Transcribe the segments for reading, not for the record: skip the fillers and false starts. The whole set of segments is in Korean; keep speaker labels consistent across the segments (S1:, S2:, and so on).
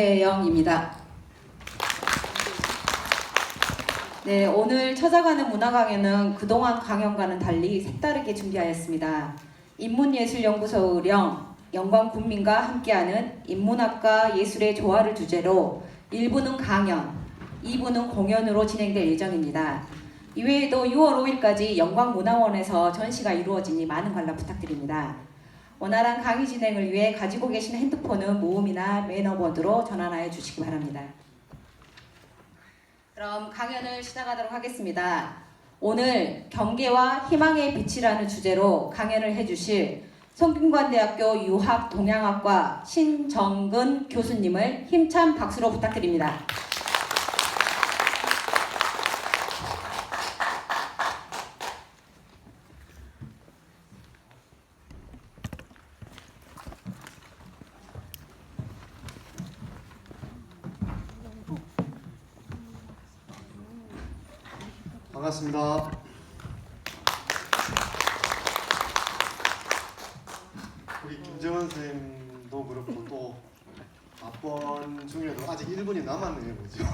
S1: 영입니다. 네, 오늘 찾아가는 문화 강연은 그동안 강연과는 달리 색다르게 준비하였습니다. 인문예술연구소 의령, 영광군민과 함께하는 인문학과 예술의 조화를 주제로 1부는 강연, 2부는 공연으로 진행될 예정입니다. 이외에도 6월 5일까지 영광문화원에서 전시가 이루어지니 많은 관람 부탁드립니다. 원활한 강의 진행을 위해 가지고 계신 핸드폰은 모음이나 매너보드로 전환하여 주시기 바랍니다. 그럼 강연을 시작하도록 하겠습니다. 오늘 경계와 희망의 빛이라는 주제로 강연을 해주실 성균관대학교 유학동양학과 신정근 교수님을 힘찬 박수로 부탁드립니다.
S2: 반갑습니다. 우리 김정은 선생님도 그렇고 또 앞번 중에도 아직 1분이 남았네요, 그죠?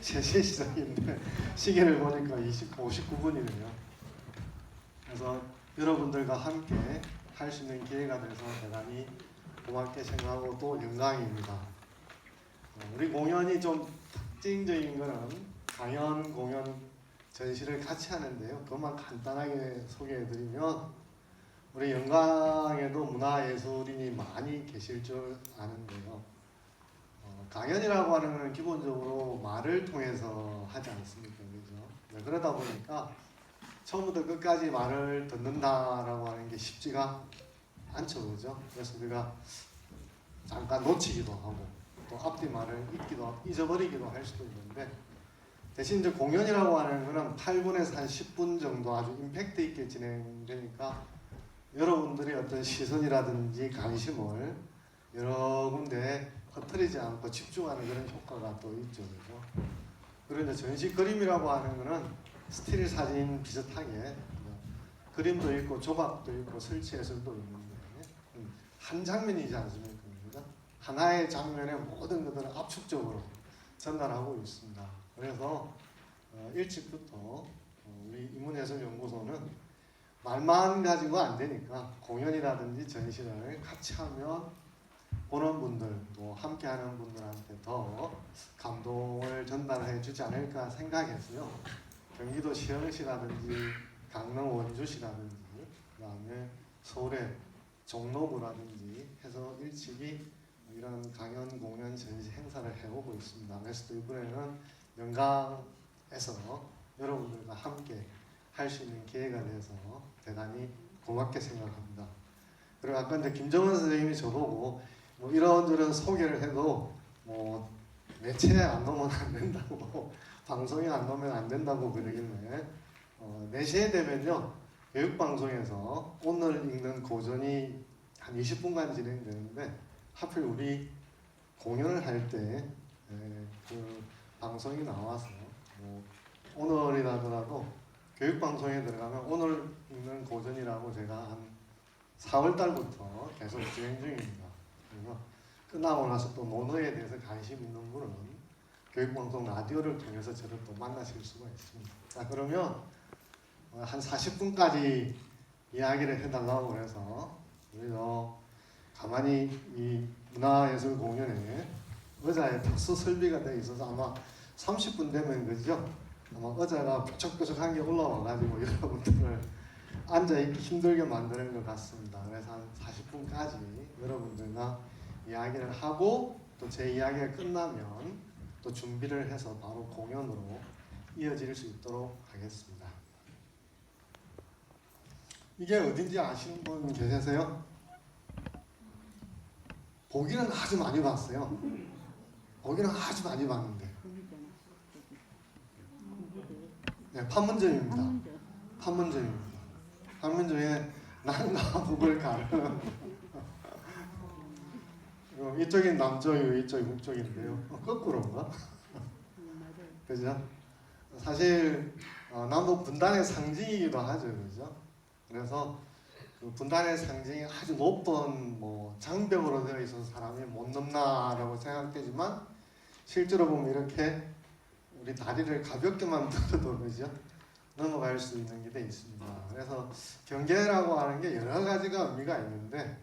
S2: 3시에 시작인데 시계를 보니까 59분이네요. 그래서 여러분들과 함께 할 수 있는 기회가 돼서 대단히 고맙게 생각하고 또 영광입니다. 우리 공연이 좀 특징적인 거는 강연, 공연, 전시를 같이 하는데요. 그것만 간단하게 소개해드리면 우리 영광에도 문화예술인이 많이 계실 줄 아는데요. 강연이라고 하는 것은 기본적으로 말을 통해서 하지 않습니까? 그죠? 네, 그러다 보니까 처음부터 끝까지 말을 듣는다라고 하는 게 쉽지가 않죠. 그죠? 그래서 우리가 잠깐 놓치기도 하고 또 앞뒤 말을 잊어버리기도 할 수도 있는데 대신 이제 공연이라고 하는 거는 8분에서 한 10분 정도 아주 임팩트 있게 진행되니까 여러분들의 어떤 시선이라든지 관심을 여러 군데에 퍼뜨리지 않고 집중하는 그런 효과가 또 있죠. 그죠? 그리고 이제 전시 그림이라고 하는 거는 스틸 사진 비슷하게 그림도 있고 조각도 있고 설치예술도 있는데 한 장면이지 않습니까? 그죠? 하나의 장면의 모든 것들을 압축적으로 전달하고 있습니다. 그래서 일찍부터 우리 인문예술연구소는 말만 가지고 안 되니까 공연이라든지 전시를 같이 하면 보는 분들 또 함께하는 분들한테 더 감동을 전달해 주지 않을까 생각했어요. 경기도 시흥시라든지 강릉 원주시라든지 그다음에 서울의 종로구라든지 해서 일찍이 이런 강연, 공연, 전시 행사를 해오고 있습니다. 그래서 또 이번에는 영광에서 여러분들과 함께 할 수 있는 기회가 돼서 대단히 고맙게 생각합니다. 그리고 아까 이제 김정은 선생님이 저보고 뭐 이런저런 소개를 해도 뭐 매체에 안 넣으면 안 된다고 방송에 안 넣으면 안 된다고 그러길래 4시에 되면요 교육방송에서 오늘 읽는 고전이 한 20분간 진행되는데 하필 우리 공연을 할 때 그 방송이 나와서 뭐 오늘이라더라도 교육방송에 들어가면 오늘 읽는 고전이라고 제가 한 4월 달부터 계속 진행 중입니다. 그래서 끝나고 나서 또 논어에 대해서 관심 있는 분은 교육방송 라디오를 통해서 저를 또 만나실 수가 있습니다. 자, 그러면 한 40분까지 이야기를 해달라고 그래서 우리도 가만히 이 문화예술 공연에 의자에 특수 설비가 되어 있어서 아마 30분 되면 그죠? 아마 의자가 뾰족뾰족한 게 올라와가지고 여러분들을 앉아있기 힘들게 만드는 것 같습니다. 그래서 한 40분까지 여러분들과 이야기를 하고 또 제 이야기가 끝나면 또 준비를 해서 바로 공연으로 이어질 수 있도록 하겠습니다. 이게 어딘지 아시는 분 계세요? 보기는 아주 많이 봤어요. 보기는 아주 많이 봤는데. 네, 판문점입니다. 판문점입니다. 판문점에 남과 북을 가르는 이쪽이 남쪽이고 이쪽이 북쪽인데요. 거꾸로인가? 그죠? 사실 남북 분단의 상징이기도 하죠, 그죠? 그래서 그 분단의 상징이 아주 높은 뭐 장벽으로 되어 있어서 사람이 못 넘나라고 생각되지만 실제로 보면 이렇게 우리 다리를 가볍게만 들어도 그죠? 넘어갈 수 있는 게 돼 있습니다. 그래서 경계라고 하는 게 여러 가지가 의미가 있는데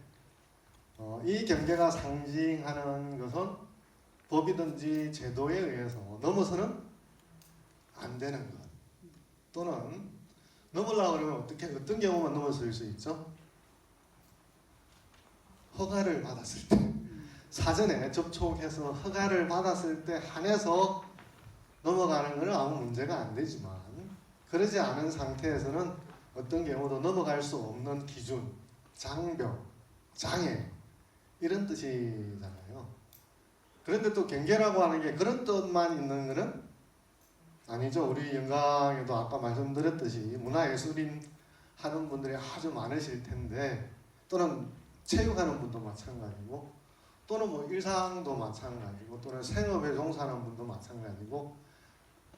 S2: 이 경계가 상징하는 것은 법이든지 제도에 의해서 넘어서는 안 되는 것 또는 넘으려고 그러면 어떤 경우만 넘어설 수 있죠? 허가를 받았을 때 사전에 접촉해서 허가를 받았을 때 한해서 넘어가는 것은 아무 문제가 안 되지만 그러지 않은 상태에서는 어떤 경우도 넘어갈 수 없는 기준, 장벽, 장애 이런 뜻이잖아요. 그런데 또 경계라고 하는 게 그런 뜻만 있는 것은 아니죠. 우리 영광에도 아까 말씀드렸듯이 문화예술인 하는 분들이 아주 많으실 텐데 또는 체육하는 분도 마찬가지고 또는 뭐 일상도 마찬가지고 또는 생업에 종사하는 분도 마찬가지고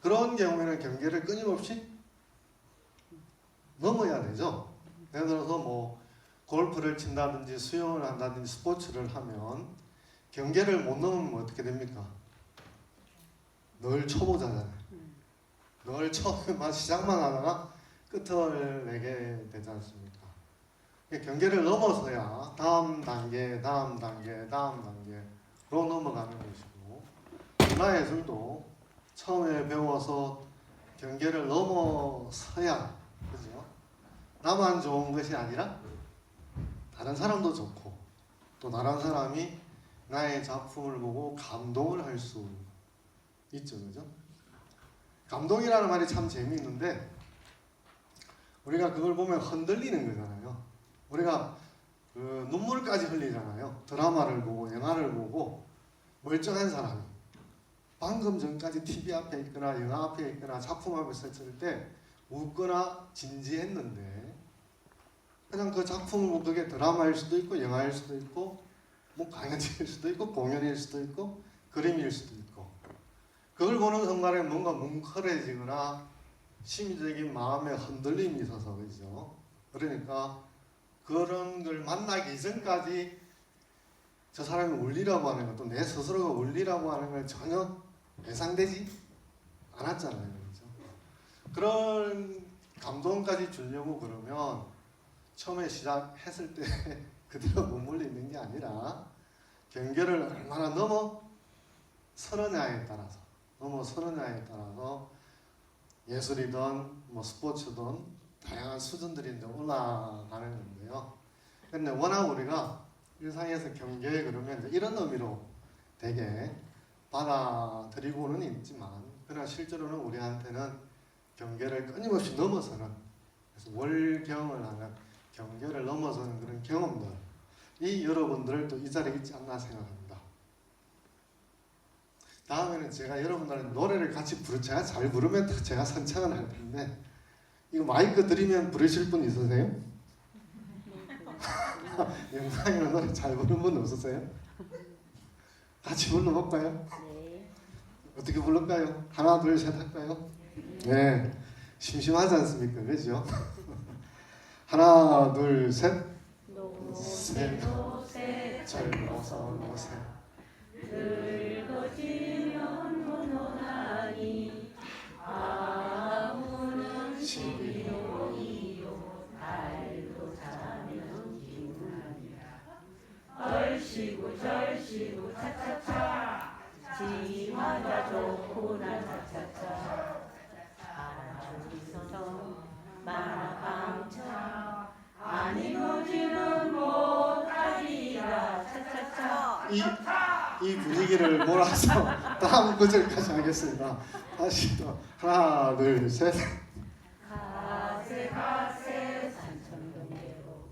S2: 그런 경우에는 경계를 끊임없이 넘어야 되죠. 예를 들어서 뭐 골프를 친다든지 수영을 한다든지 스포츠를 하면 경계를 못 넘으면 어떻게 됩니까? 늘 초보자잖아요. 늘 처음에 시작만 하다가 끝을 내게 되지 않습니까? 경계를 넘어서야 다음 단계로 넘어가는 것이고 문화예술도 처음에 배워서 경계를 넘어서야 그죠? 나만 좋은 것이 아니라 다른 사람도 좋고 또 다른 사람이 나의 작품을 보고 감동을 할 수 있죠, 그죠? 감동이라는 말이 참 재미있는데 우리가 그걸 보면 흔들리는 거잖아요. 우리가 그 눈물까지 흘리잖아요. 드라마를 보고 영화를 보고 멀쩡한 사람이 방금 전까지 TV 앞에 있거나 영화 앞에 있거나 작품 앞에 섰을 때 웃거나 진지했는데 그냥 그 작품을 보고 그게 드라마일 수도 있고 영화일 수도 있고 뭐 강연일 수도 있고 공연일 수도 있고 그림일 수도 있고 그걸 보는 순간에 뭔가 뭉클해지거나 심리적인 마음의 흔들림이 있어서 그죠. 그러니까 그런 걸 만나기 이전까지 저 사람이 울리라고 하는 것도 내 스스로가 울리라고 하는 걸 전혀 예상되지 않았잖아요. 그죠? 그런 감동까지 주려고 그러면 처음에 시작했을 때 그대로 머물러 있는 게 아니라 경계를 얼마나 넘어서느냐에 따라서 예술이든 뭐 스포츠든 다양한 수준들이 이제 올라가는 건데요. 근데 워낙 우리가 일상에서 경계 그러면 이제 이런 의미로 되게 받아들이고는 있지만 그러나 실제로는 우리한테는 경계를 끊임없이 넘어서는 그래서 월경을 하는 경계를 넘어서는 그런 경험들이 여러분들을 또 이 자리에 있지 않나 생각합니다. 다음에는 제가 여러분들은 노래를 같이 제가 잘 부르면 제가 선창을 할 텐데 이거 마이크 드리면 부르실 분 있으세요? 영상이나 노래 잘 부르는 분 없으세요? 같이 불러볼까요?
S3: 네.
S2: 어떻게 부를까요? 하나 둘 셋 할까요? 네, 심심하지 않습니까? 그죠? 하나 둘 셋. 셋. 젊어서 노새
S3: 늙어지면 훈훈하니 아무는 시비노이요 달도 자면 기운하니라 얼씨구 절씨구 차차차 지마가 좋구나 차차차 아주리선 만화방차 아니고지는 못하리라 차차차
S2: 이 분위기를 몰아서 다음 구절까지 하겠습니다. 다시 또 하나 둘 셋.
S3: 가세 가세 산천동대로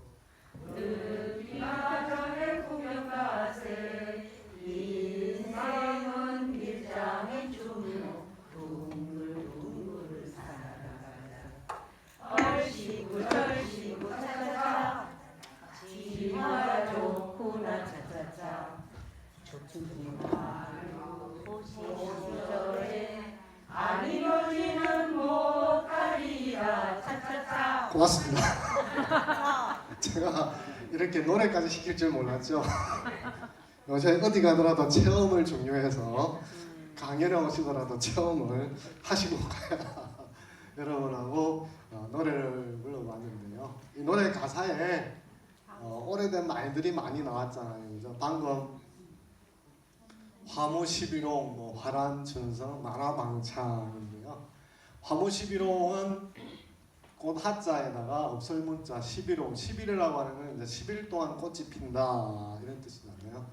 S3: 늦기가 전에 구경 가세 인생은 일장의 춤으로 둥글둥글 살아가자 얼씨구 절씨구 차차차 지마가 좋구나 차차차 좋구나 시절에 안 이루어지는 못하리라 차차차
S2: 고맙습니다. 제가 이렇게 노래까지 시킬 줄 몰랐죠. 요새 어디 가더라도 체험을 중요해서 강연에 오시더라도 체험을 하시고 가야 여러분하고 노래를 불러봤는데요. 이 노래 가사에 오래된 말들이 많이 나왔잖아요. 그죠? 방금 화무십일홍, 뭐 화란춘성, 만화방창인데요. 화무십일홍은 꽃 하자에다가 업설문자 11홍, 11이라고 하는 건 이제 10일 동안 꽃이 핀다 이런 뜻이잖아요.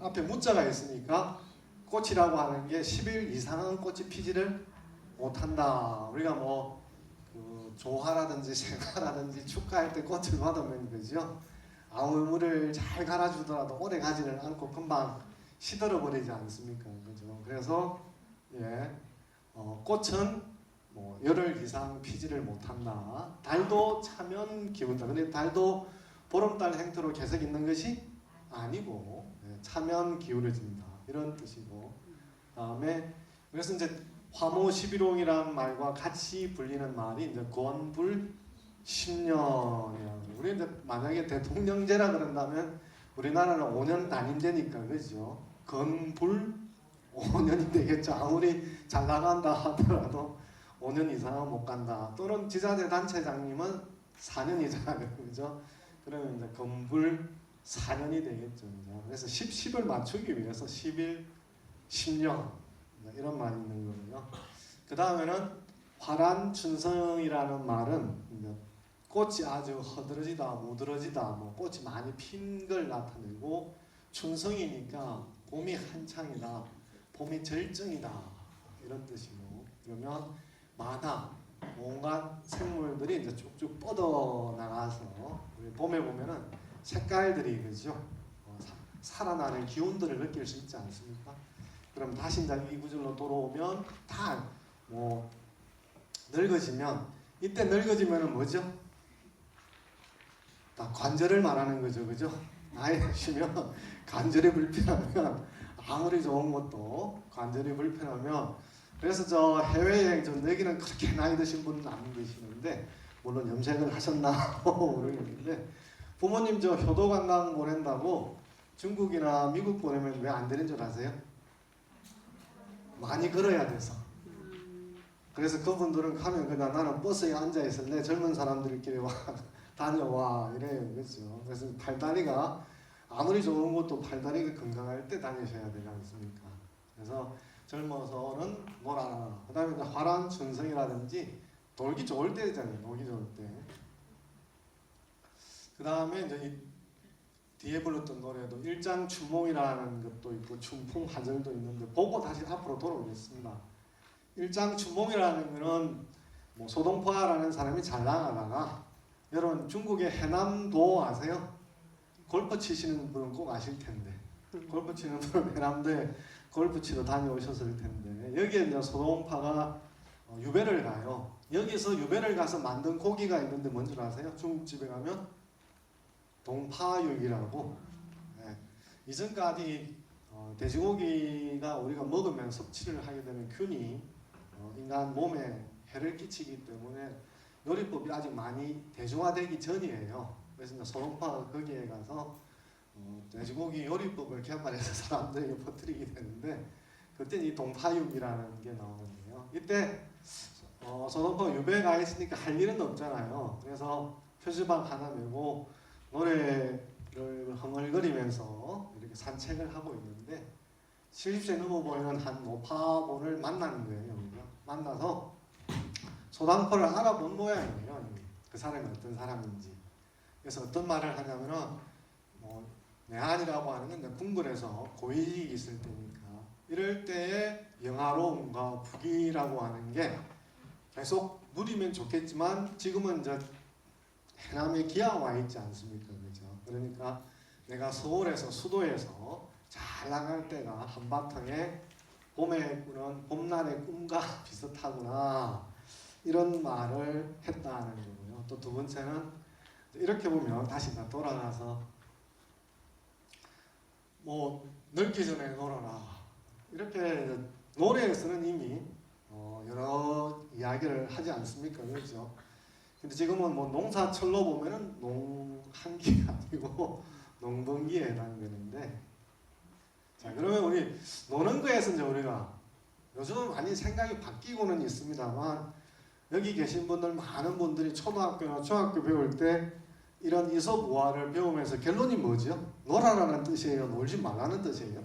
S2: 앞에 문자가 있으니까 꽃이라고 하는 게 10일 이상은 꽃이 피지를 못한다. 우리가 그 조화라든지 생화라든지 축하할 때 꽃을 받으면 되죠. 아무물을 잘 갈아주더라도 오래 가지를 않고 금방 시들어 버리지 않습니까? 그죠? 그래서 꽃은 열흘 이상 피지를 못한다. 달도 차면 기운다. 근데 달도 보름달 행토로 계속 있는 것이 아니고 차면 기울어진다. 이런 뜻이고, 다음에 그래서 이제 화무십일홍이라는 말과 같이 불리는 말이 이제 건불 10년이라고. 우리 이제 만약에 대통령제라 그런다면 우리나라는 5년 단임제니까 그죠? 건불 5년이 되겠죠. 아무리 잘 나간다 하더라도 5년 이상은 못 간다. 또는 지자체 단체장님은 4년이잖아요, 그죠? 그러면 이제 건불 4년이 되겠죠. 그죠? 그래서 10을 맞추기 위해서 11, 10년 이런 말이 있는 거고요. 그 다음에는 화란춘성이라는 말은 꽃이 아주 허드러지다, 무드러지다, 꽃이 많이 핀 걸 나타내고, 춘성이니까 봄이 한창이다, 봄이 절정이다 이런 뜻이고, 그러면 많아 온갖 생물들이 이제 쭉쭉 뻗어 나가서 우리 봄에 보면은 색깔들이 그죠? 살아나는 기운들을 느낄 수 있지 않습니까? 그럼 다시 이제 이 구절로 돌아오면 다 늙어지면, 이때 늙어지면은 뭐죠? 다 관절을 말하는 거죠, 그죠? 나이 드시면 관절이 불편하면 아무리 좋은 것도 관절이 불편하면, 그래서 저 해외여행 좀 여기는 그렇게 나이 드신 분은 안 계시는데, 물론 염색을 하셨나 모르겠는데, 부모님 저 효도 관광 보낸다고 중국이나 미국 보내면 왜 안 되는 줄 아세요? 많이 걸어야 돼서. 그래서 그분들은 가면 그냥 나는 버스에 앉아 있을래, 젊은 사람들끼리 다녀와 이래요, 그렇죠? 그래서 팔다리가 아무리 좋은 것도 팔다리가 건강할 때 다니셔야 되지 않습니까? 그래서 젊어서는 놀아라. 그 다음에 화란춘성이라든지 놀기 좋을 때잖아요. 놀기 좋을 때. 그 다음에 이제 뒤에 불렀던 노래도 일장춘몽이라는 것도 있고 춘풍화절도 있는데, 보고 다시 앞으로 돌아오겠습니다. 일장춘몽이라는 거는 소동파라는 사람이 잘 나가다가, 여러분 중국의 해남도 아세요? 골프 치시는 분은 꼭 아실 텐데, 골프 치는 분은 해남도에 골프 치러 다녀오셨을 텐데, 여기에 이제 소동파가 유배를 가요. 여기서 유배를 가서 만든 고기가 있는데 뭔지 아세요? 중국집에 가면 동파육이라고. 이전까지 돼지고기가 우리가 먹으면 섭취를 하게 되면 균이 인간 몸에 해를 끼치기 때문에 요리법이 아직 많이 대중화되기 전이에요. 그래서 이제 소동파가 거기에 가서 돼지고기 요리법을 개발해서 사람들에게 퍼뜨리게 되는데, 그때 이 동파육이라는 게 나오는데요. 이때 소동파가 유배에 가 있으니까 할 일은 없잖아요. 그래서 표지방 하나 메고 노래를 흥얼거리면서 이렇게 산책을 하고 있는데, 70세 넘어 보이는 한 노파본을 만나는 거예요. 만나서 소당포를 알아본 모양이에요. 그 사람이 어떤 사람인지. 그래서 어떤 말을 하냐면은 내한이라고 하는 건 궁궐에서 고위직이 있을 때니까, 이럴 때에 영화로움과 부귀라고 하는 게 계속 누리면 좋겠지만, 지금은 이제 해남에 기아 와 있지 않습니까? 그죠? 그러니까 내가 서울에서 수도에서 잘 나갈 때가 한바탕에 봄에 꾸는 봄날의 꿈과 비슷하구나, 이런 말을 했다는 거고요. 또 두 번째는 이렇게 보면 다시 다 돌아가서 늙기 전에 놀아라, 이렇게 노래에서는 이미 여러 이야기를 하지 않습니까? 그렇죠? 근데 지금은 뭐 농사철로 보면은 농한기가 아니고 농번기에 해당되는데, 자 그러면 우리 노는 거에서 이제 우리가 요즘 많이 생각이 바뀌고는 있습니다만, 여기 계신 분들 많은 분들이 초등학교나 중학교 배울 때 이런 이솝우화를 배우면서 결론이 뭐죠? 놀아라는 뜻이에요? 놀지 말라는 뜻이에요?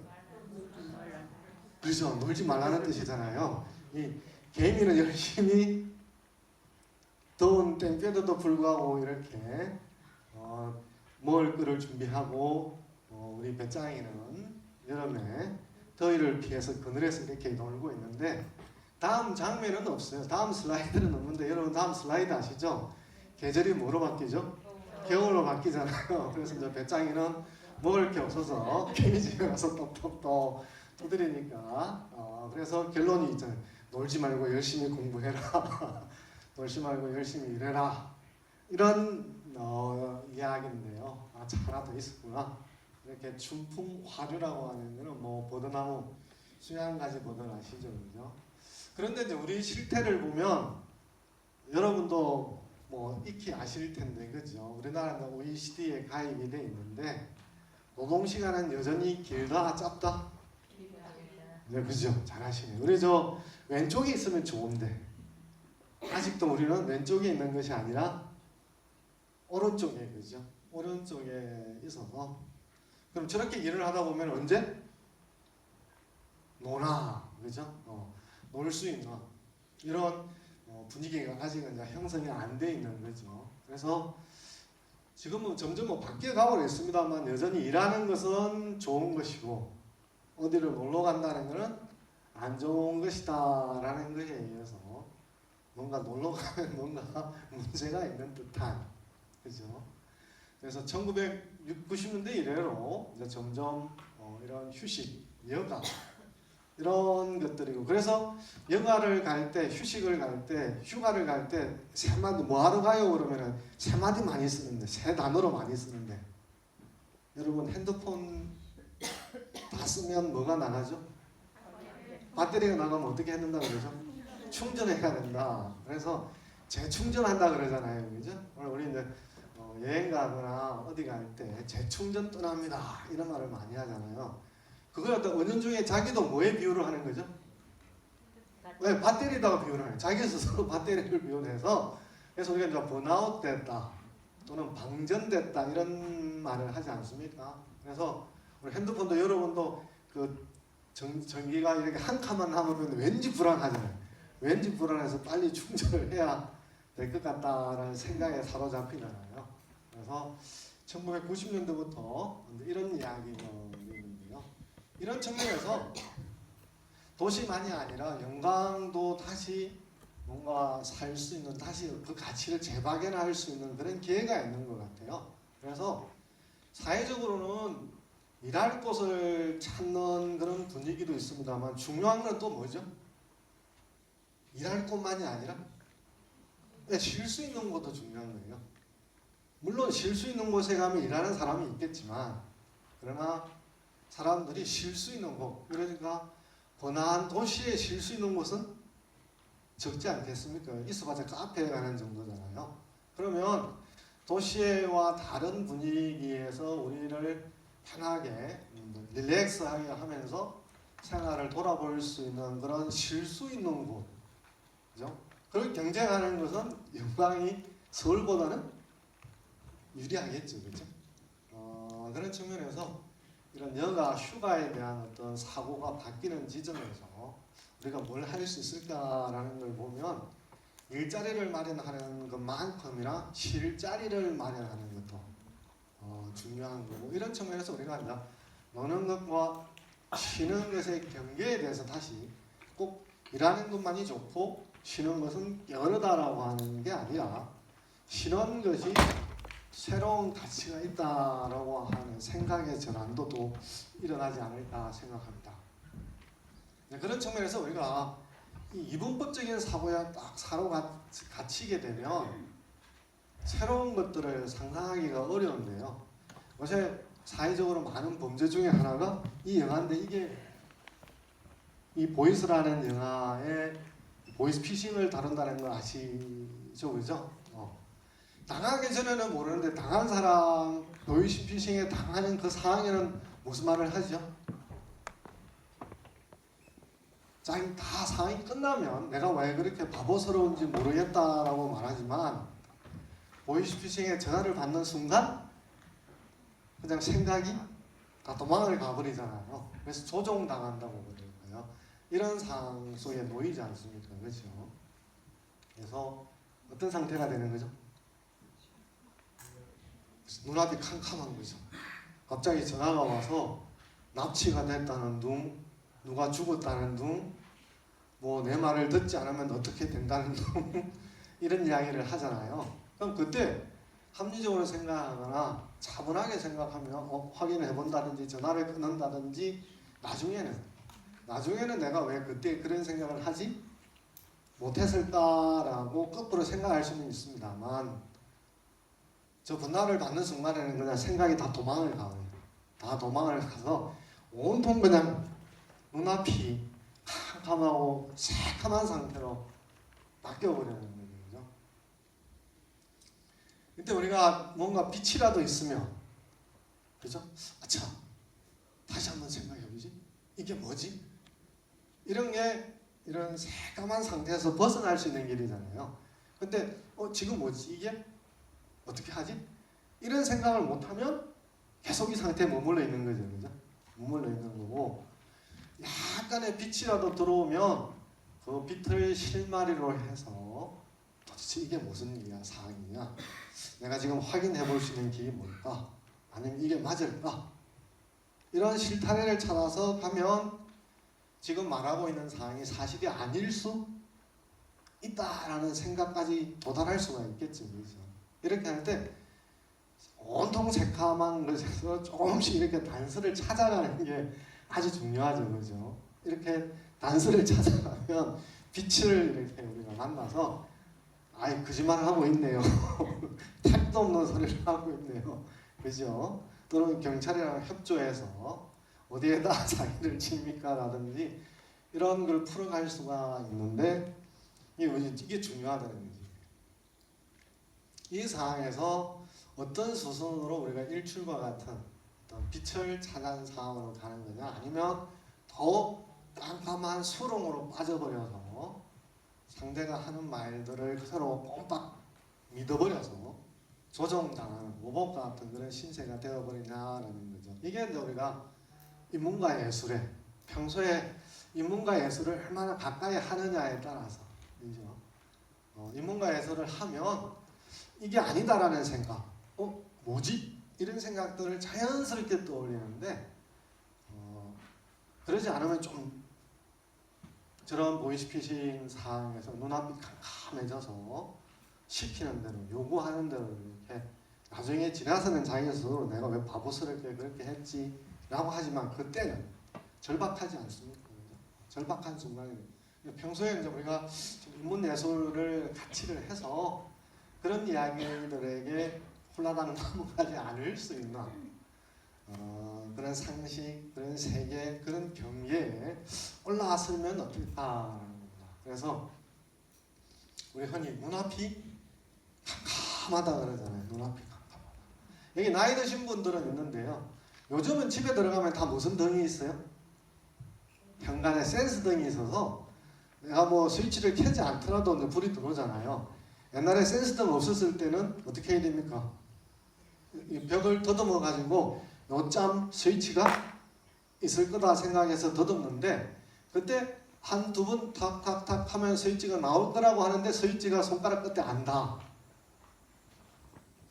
S2: 그렇죠. 놀지 말라는 뜻이잖아요. 이 개미는 열심히 더운 땡볕에도 불구하고 이렇게 먹을 거를 준비하고, 우리 배짱이는 여름에 더위를 피해서 그늘에서 이렇게 놀고 있는데, 다음 장면은 없어요. 다음 슬라이드는 없는데, 여러분 다음 슬라이드 아시죠? 계절이 뭐로 바뀌죠? 겨울로 바뀌잖아요. 그래서 이제 배짱이는 먹을 게 없어서 개미집에 가서 똑똑똑 두드리니까, 그래서 결론이 있잖아요. 놀지 말고 열심히 공부해라. 놀지 말고 열심히 일해라. 이런 이야기인데요. 아, 참 하나 더 있었구나. 이렇게 춘풍화류라고 하는 거는 뭐 버드나무, 수양가지 버드 아시죠, 그죠? 그런데 이제 우리 실태를 보면 여러분도 뭐 익히 아실 텐데, 그죠? 우리나라는 OECD에 가입이 돼 있는데 노동 시간은 여전히 길다, 짧다? 네, 그죠? 잘하시네요. 우리 저 왼쪽에 있으면 좋은데 아직도 우리는 왼쪽에 있는 것이 아니라 오른쪽에, 그죠? 오른쪽에 있어서, 그럼 저렇게 일을 하다 보면 언제? 노나, 그죠? 놀 수 있는 이런 분위기가 아직은 이제 형성이 안 돼 있는 거죠. 그래서 지금은 점점 뭐 바뀌어가고 있습니다만, 여전히 일하는 것은 좋은 것이고 어디를 놀러 간다는 것은 안 좋은 것이다라는 것에 의해서 뭔가 놀러 가면 뭔가 문제가 있는 듯한, 그죠? 그래서 1990년대 이래로 이제 점점 이런 휴식, 여가 이런 것들이고, 그래서 여가를 갈 때, 휴식을 갈 때, 휴가를 갈 때 세 마디 뭐 하러 가요? 그러면은 세 마디 많이 쓰는데, 세 단어로 많이 쓰는데, 여러분 핸드폰 다 쓰면 뭐가 나가죠? 배터리가 나가면 어떻게 해야 된다 그러죠? 충전해야 된다. 그래서 재충전한다 그러잖아요, 그죠? 오늘 우리 이제 여행 가거나 어디 갈 때 재충전 떠납니다 이런 말을 많이 하잖아요. 그걸 갖다 은연중에 자기도 뭐에 비유를 하는 거죠? 왜? 배터리에다가 비유를 해요. 자기 스스로 배터리를 비유해서. 그래서 우리가 이제 번아웃 됐다 또는 방전됐다 이런 말을 하지 않습니까? 그래서 우리 핸드폰도 여러분도 그 전기가 이렇게 한 칸만 남으면 왠지 불안하잖아요. 왠지 불안해서 빨리 충전을 해야 될 것 같다라는 생각에 사로잡히잖아요. 그래서 1990년도부터 이런 이야기가 있는데요. 이런 측면에서 도시만이 아니라 영광도 다시 뭔가 살 수 있는, 다시 그 가치를 재발견할 수 있는 그런 기회가 있는 것 같아요. 그래서 사회적으로는 일할 곳을 찾는 그런 분위기도 있습니다만, 중요한 건 또 뭐죠? 일할 곳만이 아니라 쉴 수 있는 곳도 중요한 거예요. 물론 쉴 수 있는 곳에 가면 일하는 사람이 있겠지만, 그러나 사람들이 쉴 수 있는 곳, 그러니까 번화한 도시에 쉴 수 있는 곳은 적지 않겠습니까? 있어봤자 카페에 가는 정도잖아요. 그러면 도시와 다른 분위기에서 우리를 편하게 릴렉스하게 하면서 생활을 돌아볼 수 있는 그런 쉴 수 있는 곳, 그죠? 그걸 경쟁하는 것은 영광이 서울보다는 유리하겠죠, 그죠? 그런 측면에서 이런 여가 휴가에 대한 어떤 사고가 바뀌는 지점에서 우리가 뭘 할 수 있을까라는 걸 보면, 일자리를 마련하는 것만큼이나 쉴 자리를 마련하는 것도 중요한 거고, 이런 측면에서 우리가 이제 노는 것과 쉬는 것의 경계에 대해서 다시 꼭 일하는 것만이 좋고 쉬는 것은 여러다라고 하는 게 아니라, 쉬는 것이 새로운 가치가 있다라고 하는 생각의 전환도 또 일어나지 않을까 생각합니다. 네, 그런 측면에서 우리가 이 이분법적인 사고에 딱 사로 갇히게 되면 새로운 것들을 상상하기가 어려운데요. 요새 사회적으로 많은 범죄 중에 하나가 이 영화인데, 이게 이 보이스라는 영화의 보이스피싱을 다룬다는 걸 아시죠, 그죠? 당하기 전에는 모르는데 당한 사람 보이스피싱에 당하는 그 상황에는 무슨 말을 하죠? 자, 다 상황이 끝나면 내가 왜 그렇게 바보스러운지 모르겠다라고 말하지만 보이스피싱에 전화를 받는 순간 그냥 생각이 다 도망을 가버리잖아요. 그래서 조종당한다고 그러는 거예요. 이런 상황 속에 놓이지 않습니까? 그렇죠? 그래서 어떤 상태가 되는 거죠? 눈앞이 캄캄한 거죠. 갑자기 전화가 와서 납치가 됐다는 둥, 누가 죽었다는 둥, 뭐 내 말을 듣지 않으면 어떻게 된다는 둥 이런 이야기를 하잖아요. 그럼 그때 합리적으로 생각하거나 차분하게 생각하면 확인해 본다든지 전화를 끊는다든지 나중에는 내가 왜 그때 그런 생각을 하지 못했을까라고 거꾸로 생각할 수는 있습니다만 저 분할을 받는 순간에는 그냥 생각이 다 도망을 가요. 다 도망을 가서 온통 그냥 눈앞이 캄캄하고 새카만 상태로 바뀌어버리는 거죠. 그때 우리가 뭔가 빛이라도 있으면, 그죠? 아차, 다시 한번 생각해보지. 이게 뭐지? 이런 게 이런 새까만 상태에서 벗어날 수 있는 길이잖아요. 근데 지금 뭐지? 이게 어떻게 하지? 이런 생각을 못하면 계속 이 상태에 머물러 있는 거죠, 그죠? 머물러 있는 거고 약간의 빛이라도 들어오면 그 빛을 실마리로 해서 도대체 이게 무슨 일이야, 상황이냐? 내가 지금 확인해 볼 수 있는 길이 뭘까? 아니면 이게 맞을까? 이런 실타래를 찾아서 가면 지금 말하고 있는 상황이 사실이 아닐 수 있다라는 생각까지 도달할 수가 있겠죠, 그렇죠? 이렇게 할 때 온통 새카만 것에서 조금씩 이렇게 단서를 찾아가는 게 아주 중요하죠, 그렇죠? 이렇게 단서를 찾아가면 빛을 이렇게 우리가 만나서 아이 거짓말을 하고 있네요. 택도 없는 소리를 하고 있네요, 그죠? 또는 경찰이랑 협조해서 어디에다 사기를 칩니까? 라든지 이런 걸 풀어갈 수가 있는데 이게 중요하다는 거지. 이 상황에서 어떤 수순으로 우리가 일출과 같은 어떤 빛을 찾아낸 상황으로 가는 거냐, 아니면 더 깜깜한 수렁으로 빠져버려서 상대가 하는 말들을 그대로 꼼빡 믿어버려서 조종당하는 모범 같은 그런 신세가 되어버리냐라는 거죠. 이게 이제 우리가 인문과 예술에 평소에 인문과 예술을 얼마나 가까이 하느냐에 따라서, 그죠? 인문과 예술을 하면 이게 아니다라는 생각, 뭐지? 이런 생각들을 자연스럽게 떠올리는데 그러지 않으면 좀 저런 보이스피싱 상황에서 눈앞이 캄캄해져서 시키는 대로 요구하는 대로 이렇게 나중에 지나서는 자기 스스로 내가 왜 바보스럽게 그렇게 했지 라고 하지만 그때는 절박하지 않습니까? 절박한 순간에 평소에 이제 우리가 인문예술을 가치를 해서 그런 이야기들에게 홀라당 넘어가지 않을 수 있는 그런 상식, 그런 세계, 그런 경계에 올라왔으면 어떨까라는 겁니다. 그래서 우리 흔히 눈앞이 캄캄하다 그러잖아요. 눈앞이 캄캄하다. 여기 나이 드신 분들은 있는데요. 요즘은 집에 들어가면 다 무슨 등이 있어요? 현관에 센스 등이 있어서 내가 뭐 스위치를 켜지 않더라도 이제 불이 들어오잖아요. 옛날에 센스 등 없었을 때는 어떻게 해야 됩니까? 이 벽을 더듬어 가지고 요점 스위치가 있을 거다 생각해서 더듬는데 그때 한두 번 탁탁탁 하면 스위치가 나올 거라고 하는데 스위치가 손가락 끝에 안 닿아.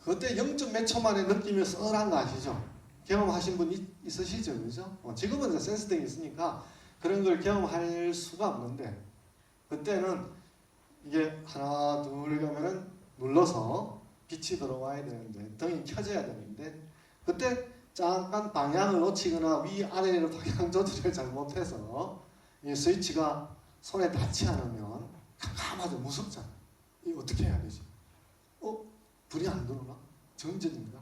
S2: 그때 0. 몇 초 만에 느낌이 썰한 거 아시죠? 경험하신 분 있으시죠? 그죠? 지금은 이제 센스 등이 있으니까 그런 걸 경험할 수가 없는데 그때는 이게 하나 둘 하면은 눌러서 빛이 들어와야 되는데 등이 켜져야 되는데 그때 잠깐 방향을 놓치거나 위아래로 방향 조절을 잘못해서 이 스위치가 손에 닿지 않으면 깜깜하죠. 무섭잖아. 이거 어떻게 해야 되지? 불이 안 들어오나? 정전인가?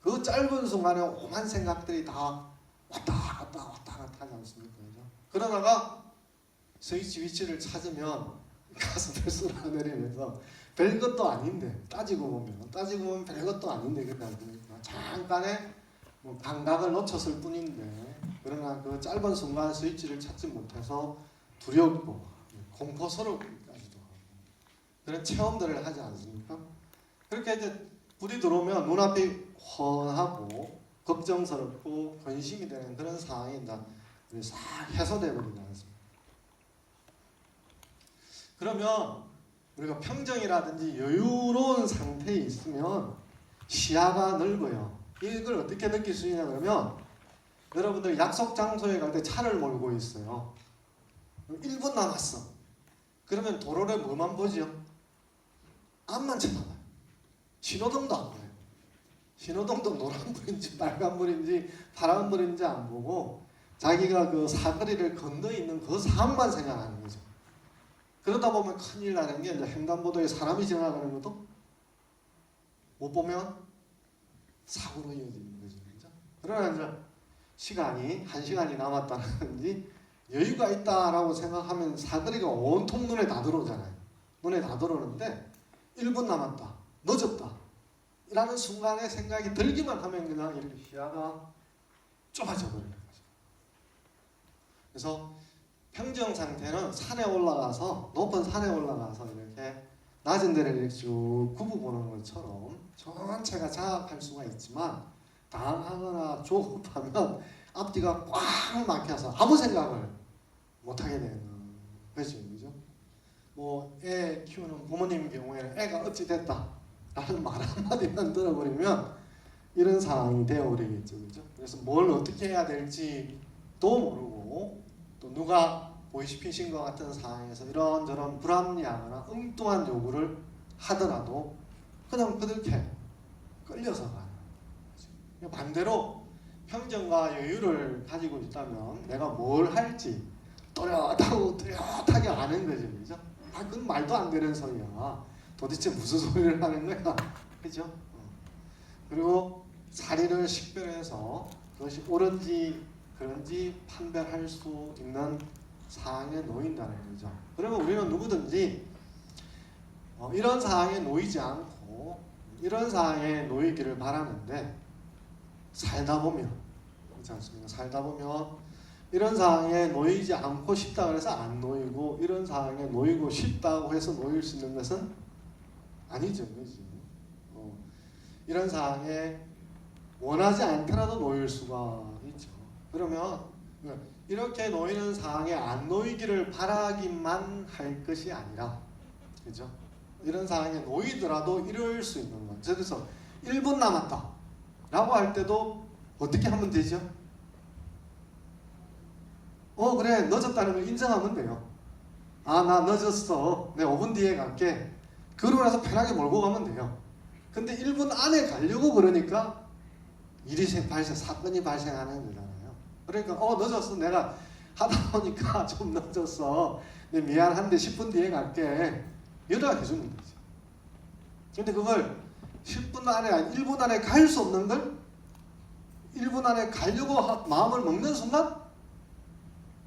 S2: 그 짧은 순간에 오만 생각들이 다 왔다 갔다 하지 않습니까? 그죠? 그러다가 스위치 위치를 찾으면 가슴을 쏟아내리면서 별것도 아닌데 따지고 보면 별것도 아닌데 그냥 잠깐의 뭐 감각을 놓쳤을 뿐인데 그러나 그 짧은 순간 스위치를 찾지 못해서 두렵고 공포스럽기까지도 하고 그런 체험들을 하지 않습니까? 그렇게 이제 불이 들어오면 눈앞이 훤하고 걱정스럽고 근심이 되는 그런 상황이 이제 싹 해소되어 버리지 않습니까? 그러면 우리가 평정이라든지 여유로운 상태에 있으면 시야가 넓어요. 이걸 어떻게 느낄 수 있냐 그러면 여러분들 약속 장소에 갈 때 차를 몰고 있어요. 1분 남았어. 그러면 도로를 뭐만 보죠? 앞만 쳐다봐요. 신호등도 안 봐요. 신호등도 노란불인지 빨간불인지 파란불인지 안 보고 자기가 그 사거리를 건너 있는 그 상황만 생각하는 거죠. 그러다 보면 큰일 나는 게 이제 횡단보도에 사람이 지나가는 것도 못 보면 사고로 이어지는 거죠. 그죠? 그러나 이제 시간이 1시간이 남았다든지 여유가 있다라고 생각하면 사거리가 온통 눈에 다 들어오잖아요. 눈에 다 들어오는데 1분 남았다. 늦었다. 라는 순간에 생각이 들기만 하면 그냥 이렇게 시야가 좁아져 버리는 거죠. 그래서 평정 상태는 산에 올라가서 높은 산에 올라가서 이렇게 낮은 데를 이렇게 쭉 굽어보는 것처럼 전체가 자각할 수가 있지만 당하거나 조급하면 앞뒤가 꽉 막혀서 아무 생각을 못하게 되는 거죠. 그죠? 뭐 애 키우는 부모님 경우에는 애가 어찌 됐다 라는 말 한마디만 들어버리면 이런 상황이 되어버리겠죠. 그죠? 그래서 뭘 어떻게 해야 될지도 모르고 또 누가 보이스피싱과 같은 상황에서 이런저런 불합리하거나 엉뚱한 요구를 하더라도 그냥 그렇게 끌려서 가요. 반대로 평정과 여유를 가지고 있다면 내가 뭘 할지 또렷하게 아는 거죠. 그죠? 아, 그건 말도 안 되는 소리야. 도대체 무슨 소리를 하는 거야. 그죠? 그리고 사리를 식별해서 그것이 옳은지 그런지 판별할 수 있는 상황에 놓인다는 거죠. 그러면 우리는 누구든지 이런 상황에 놓이지 않고 이런 상황에 놓이기를 바라는데 살다 보면 그렇지 않습니까? 살다 보면 이런 상황에 놓이지 않고 싶다 그래서 안 놓이고 이런 상황에 놓이고 싶다고 해서 놓일 수 있는 것은 아니죠. 그렇지? 이런 상황에 원하지 않더라도 놓일 수가 있죠. 그러면 이렇게 놓이는 상황에 안 놓이기를 바라기만 할 것이 아니라 그죠? 이런 상황에 놓이더라도 이럴 수 있는 것. 그래서 1분 남았다 라고 할 때도 어떻게 하면 되죠? 그래 늦었다는 걸 인정하면 돼요. 아, 나 늦었어. 내가 5분 뒤에 갈게. 그러고 나서 편하게 몰고 가면 돼요. 근데 1분 안에 가려고 그러니까 일이 사건이 발생하는 거잖아요. 그러니까 늦었어. 내가 하다 보니까 좀 늦었어. 미안한데 10분 뒤에 갈게. 이러다 해주는 거지. 근데 그걸 10분 안에 아니 1분 안에 갈 수 없는 걸 1분 안에 가려고 마음을 먹는 순간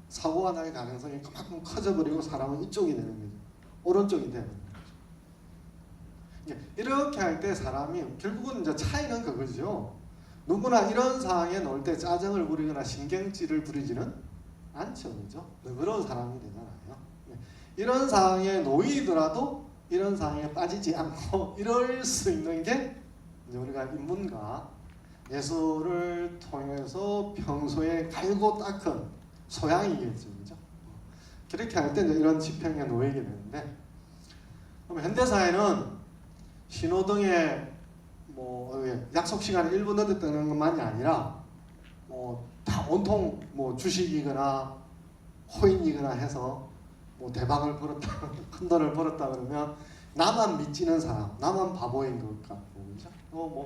S2: 사고가 날 가능성이 그만큼 커져버리고 사람은 이쪽이 되는 거죠. 오른쪽이 되는 거죠. 이렇게 할 때 사람이 결국은 이제 차이는 그거죠. 누구나 이런 상황에 놓을 때 짜증을 부리거나 신경질을 부리지는 않죠. 그죠? 너그러운 사람이 되잖아요. 이런 상황에 놓이더라도 이런 상황에 빠지지 않고 이럴 수 있는 게 이제 우리가 인문과 예술을 통해서 평소에 갈고 닦은 소양이겠죠. 그죠? 그렇게 할 때 이런 지평에 놓이게 되는데 그럼 현대사회는 신호등에 약속 시간에 1분 늦었다는 것만이 아니라 다 온통 주식이거나 코인이거나 해서 대박을 벌었다, 큰 돈을 벌었다 그러면 나만 믿지는 사람, 나만 바보인 것 같고, 그죠?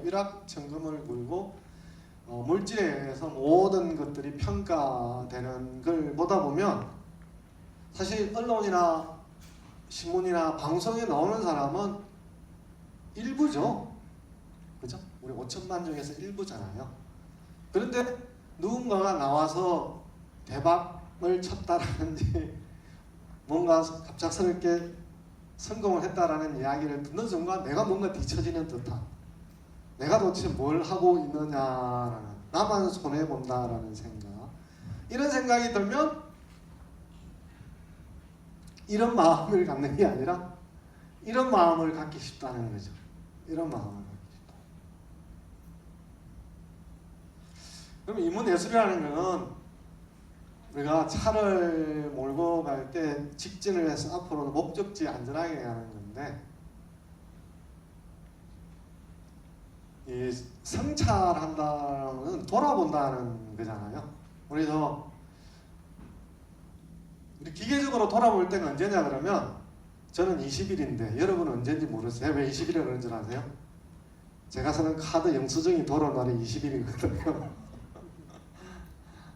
S2: 일확천금을 물고 물질에 의해서 모든 것들이 평가되는 걸 보다 보면 사실 언론이나 신문이나 방송에 나오는 사람은 일부죠. 그죠? 우리 5천만 중에서 일부잖아요. 그런데 누군가가 나와서 대박을 쳤다라든지 뭔가 갑작스럽게 성공을 했다라는 이야기를 듣는 순간 내가 뭔가 뒤처지는 듯한, 내가 도대체 뭘 하고 있느냐라는, 나만 손해본다라는 생각, 이런 생각이 들면 이런 마음을 갖는 게 아니라 이런 마음을 갖기 쉽다는 거죠. 이런 마음을 갖기 쉽다. 그럼 인문예술이라는 것은 우리가 차를 몰고 갈 때 직진을 해서 앞으로 목적지에 안전하게 가는 건데, 이 성찰한다는 것은 돌아본다는 거잖아요. 우리 기계적으로 돌아볼 때가 언제냐 그러면 저는 20일인데 여러분은 언제인지 모르세요. 왜 20일을 그런 줄 아세요? 제가 쓰는 카드 영수증이 돌아온 날이 20일이거든요.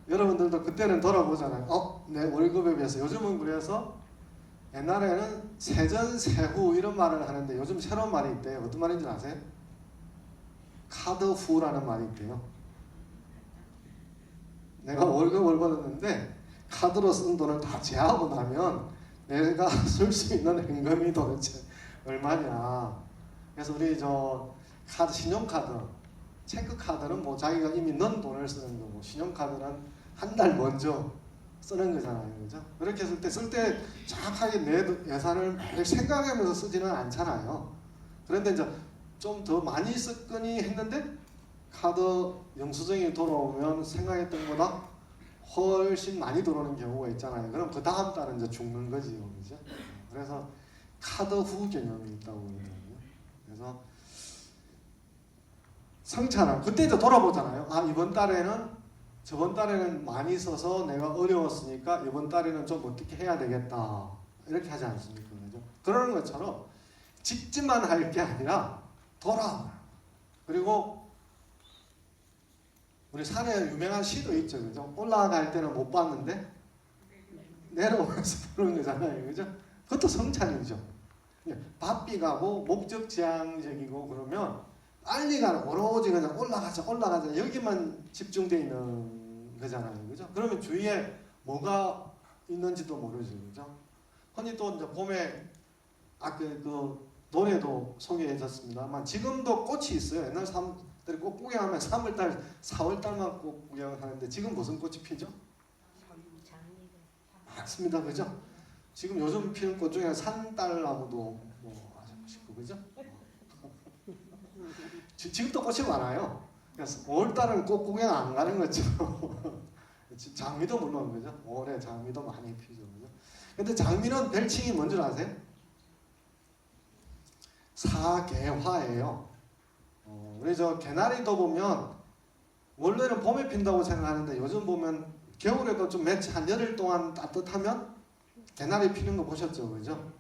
S2: 여러분들도 그때는 돌아보잖아요. 내 월급에 비해서. 요즘은 그래서 옛날에는 세전세후 이런 말을 하는데 요즘 새로운 말이 있대요. 어떤 말인지 아세요? 카드후라는 말이 있대요. 내가 월급을 받았는데 카드로 쓴 돈을 다 제하고 나면 내가 쓸 수 있는 현금이 도대체 얼마냐. 그래서 우리 신용카드, 체크카드는 뭐 자기가 이미 넣은 돈을 쓰는 거고, 신용카드는 한 달 먼저 쓰는 거잖아요. 그죠? 그렇게 쓸 때 정확하게 내 예산을 매일 생각하면서 쓰지는 않잖아요. 그런데 이제 좀 더 많이 썼거니 했는데 카드 영수증이 돌아오면 생각했던 것보다 훨씬 많이 들어오는 경우가 있잖아요. 그럼 그 다음 달은 이제 죽는 거지요. 그죠? 그래서 카드 후 개념이 있다고 그러거든요. 그래서 성찰은 그때 이제 돌아보잖아요. 이번 달에는 저번 달에는 많이 써서 내가 어려웠으니까 이번 달에는 좀 어떻게 해야 되겠다. 이렇게 하지 않습니까? 그죠? 그러는 것처럼 직진만 할 게 아니라 돌아와. 그리고 우리 산에 유명한 시도 있죠. 그죠? 올라갈 때는 못 봤는데 내려오면서 보는 거잖아요. 그죠? 그것도 성찰이죠. 바삐 가고 목적 지향적이고 그러면 빨리 가는, 오로지 그냥 올라가자 여기만 집중되어 있는 거잖아요. 그죠? 그러면 주위에 뭐가 있는지도 모르죠. 그죠? 흔히 또 이제 봄에 그 노래도 소개해줬습니다만 지금도 꽃이 있어요. 옛날 사람들이 꽃 구경하면 3월달, 4월달만 꽃 구경을 하는데 지금 무슨 꽃이 피죠? 맞습니다. 그죠? 지금 요즘 피는 꽃 중에 산딸나무도 뭐 아주 멋있고, 그죠? 지금도 꽃이 많아요. 그래서 5월달은 꽃 구경 안 가는 거죠. 장미도 물론 그죠? 올해 장미도 많이 피죠. 그죠? 근데 장미는 별칭이 뭔 줄 아세요? 사계화예요. 우리 개나리도 보면 원래는 봄에 핀다고 생각하는데 요즘 보면 겨울에도 좀 한 열흘 동안 따뜻하면 개나리 피는 거 보셨죠, 그죠?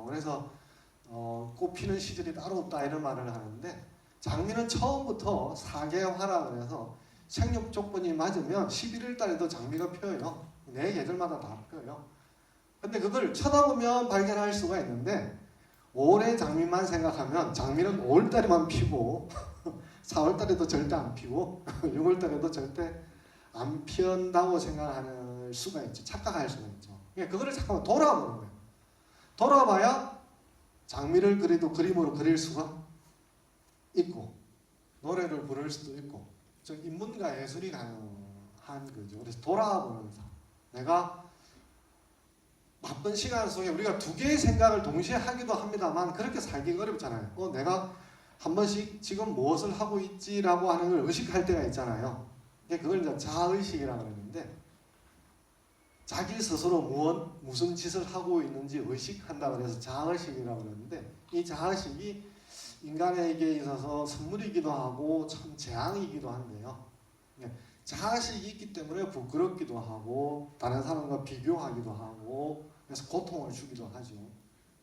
S2: 그래서 꽃 피는 시절이 따로 없다 이런 말을 하는데, 장미는 처음부터 사계화라 그래서 생육 조건이 맞으면 11월 달에도 장미가 펴요. 매 계절마다 다 펴요. 근데 그걸 쳐다보면 발견할 수가 있는데 올해 장미만 생각하면 장미는 5월 달에만 피고 4월 달에도 절대 안 피고 6월 달에도 절대 안 피한다고 생각할 수가 있죠. 착각할 수가 있죠. 그거를 잠깐만 돌아보는 거예요. 돌아봐야 장미를 그래도 그림으로 그릴 수가 있고 노래를 부를 수도 있고, 인문과 예술이 가능한 거죠. 그래서 돌아보는 삶. 내가 바쁜 시간 속에 우리가 두 개의 생각을 동시에 하기도 합니다만 그렇게 살기가 어렵잖아요. 내가 한 번씩 지금 무엇을 하고 있지라고 하는 걸 의식할 때가 있잖아요. 그걸 이제 자의식이라고 하는데, 자기 스스로 무슨 짓을 하고 있는지 의식한다고 해서 자의식이라고 하는데, 이 자의식이 인간에게 있어서 선물이기도 하고 참 재앙이기도 한데요. 자의식이 있기 때문에 부끄럽기도 하고 다른 사람과 비교하기도 하고 그래서 고통을 주기도 하죠.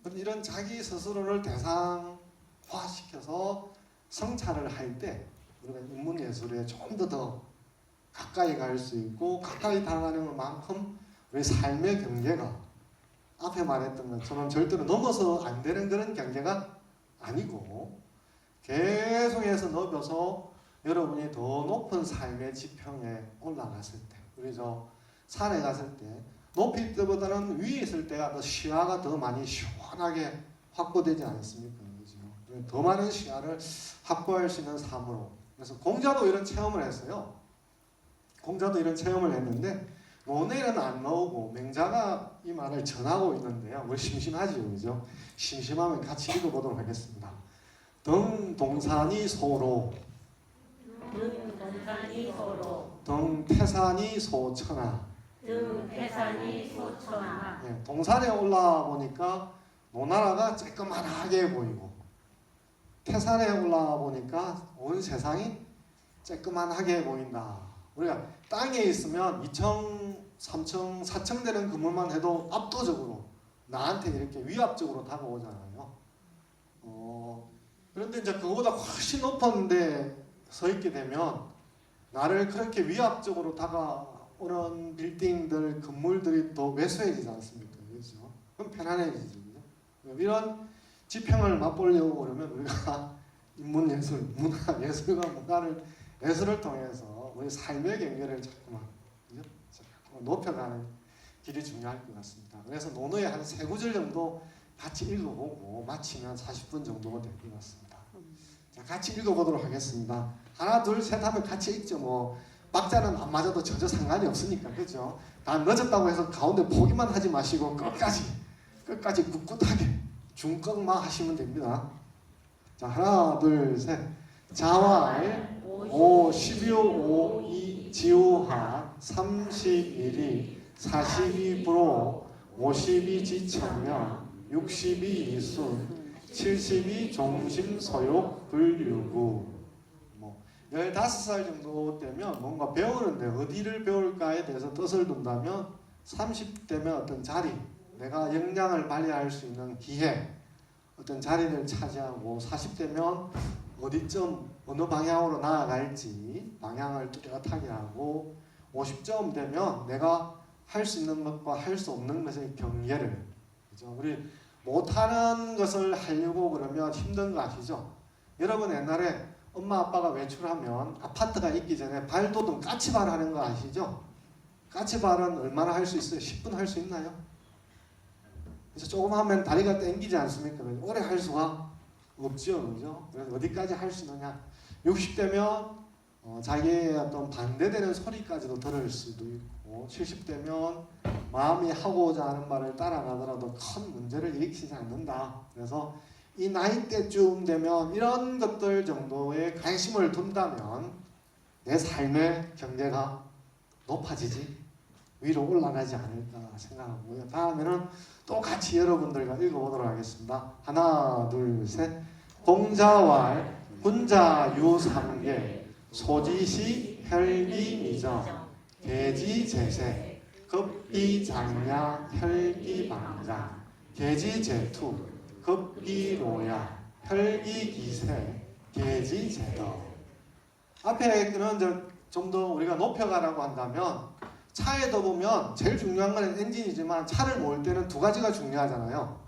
S2: 그런데 이런 자기 스스로를 대상화시켜서 성찰을 할 때 우리가 인문예술에 좀 더 가까이 갈 수 있고, 가까이 다가가는 만큼 우리 삶의 경계가 앞에 말했던 것처럼 절대로 넘어서 안 되는 그런 경계가 아니고 계속해서 넘어서 여러분이 더 높은 삶의 지평에 올라갔을 때, 우리 산에 갔을 때 높일 때보다는 위에 있을 때가 더 시야가 더 많이 시원하게 확보되지 않습니까? 그죠? 더 많은 시야를 확보할 수 있는 삶으로. 그래서 공자도 이런 체험을 했어요. 공자도 이런 체험을 했는데 논에는 안 나오고 맹자가 이 말을 전하고 있는데요. 우리 심심하지요, 그죠? 심심하면 같이 읽어보도록 하겠습니다. 등동산이 소로,
S3: 등동산이 소로,
S2: 등태산이 소천하.
S3: 등태산이 소천하.
S2: 예, 동산에 올라와 보니까 노나라가 쬐끄만하게 보이고, 태산에 올라와 보니까 온 세상이 쬐끄만하게 보인다. 우리가 땅에 있으면 2층, 3층, 4층 되는 건물만 해도 압도적으로 나한테 이렇게 위압적으로 다가오잖아요. 그런데 이제 그거보다 훨씬 높은 데 서 있게 되면 나를 그렇게 위압적으로 다가오는 빌딩들, 건물들이 더 왜소해지지 않습니까? 그렇죠? 그럼 편안해지죠. 그렇죠? 이런 지평을 맛보려고 그러면 우리가 인문예술, 예술과 문화를 예술을 통해서 우리 삶의 경계를 자꾸만 높여가는 길이 중요할 것 같습니다. 그래서 논어에 한 3구절 정도 같이 읽어보고 마치면 40분 정도가 될 것 같습니다. 자, 같이 읽어보도록 하겠습니다. 하나, 둘, 셋 하면 같이 읽죠. 뭐 박자는 안 맞아도 전혀 상관이 없으니까, 그죠? 다 늦었다고 해서 가운데 포기만 하지 마시고 끝까지 꿋꿋하게 중꺾만 하시면 됩니다. 자, 하나, 둘, 셋. 자왈 12호 5이 지우하 31이 42불호 52 지천명 62 이순 72 종심 서욕 불유구. 뭐 15살 정도 되면 뭔가 배우는데 어디를 배울까에 대해서 뜻을 둔다면 30대면 어떤 자리, 내가 역량을 발휘할 수 있는 기회, 어떤 자리를 차지하고 40대면 어디쯤 어느 방향으로 나아갈지 방향을 뚜렷하게 하고 50점 되면 내가 할 수 있는 것과 할 수 없는 것의 경계를, 그죠? 우리 못하는 것을 하려고 그러면 힘든 거 아시죠? 여러분 옛날에 엄마 아빠가 외출하면 아파트가 있기 전에 발돋움 까치발 하는 거 아시죠? 까치발은 얼마나 할 수 있어요? 10분 할 수 있나요? 그래서 조금 하면 다리가 땡기지 않습니까? 오래 할 수가 없죠, 그죠? 그래서 어디까지 할 수 있느냐? 60대면 자기의 어떤 반대되는 소리까지도 들을 수도 있고, 70대면 마음이 하고자 하는 말을 따라가더라도 큰 문제를 일으키지 않는다. 그래서 이 나이대쯤 되면 이런 것들 정도에 관심을 둔다면 내 삶의 경계가 높아지지, 위로 올라가지 않을까 생각하고요. 다음에는 또 같이 여러분들과 읽어보도록 하겠습니다. 하나, 둘, 셋. 공자왈 군자유삼계 소지시 혈기미정 계지제세 급비장야 혈기방자 계지제투 급기로야 혈기기세 계지제더. 앞에 그는 좀 더 우리가 높여가라고 한다면, 차에도 보면 제일 중요한 건 엔진이지만 차를 모을 때는 2가지가 중요하잖아요.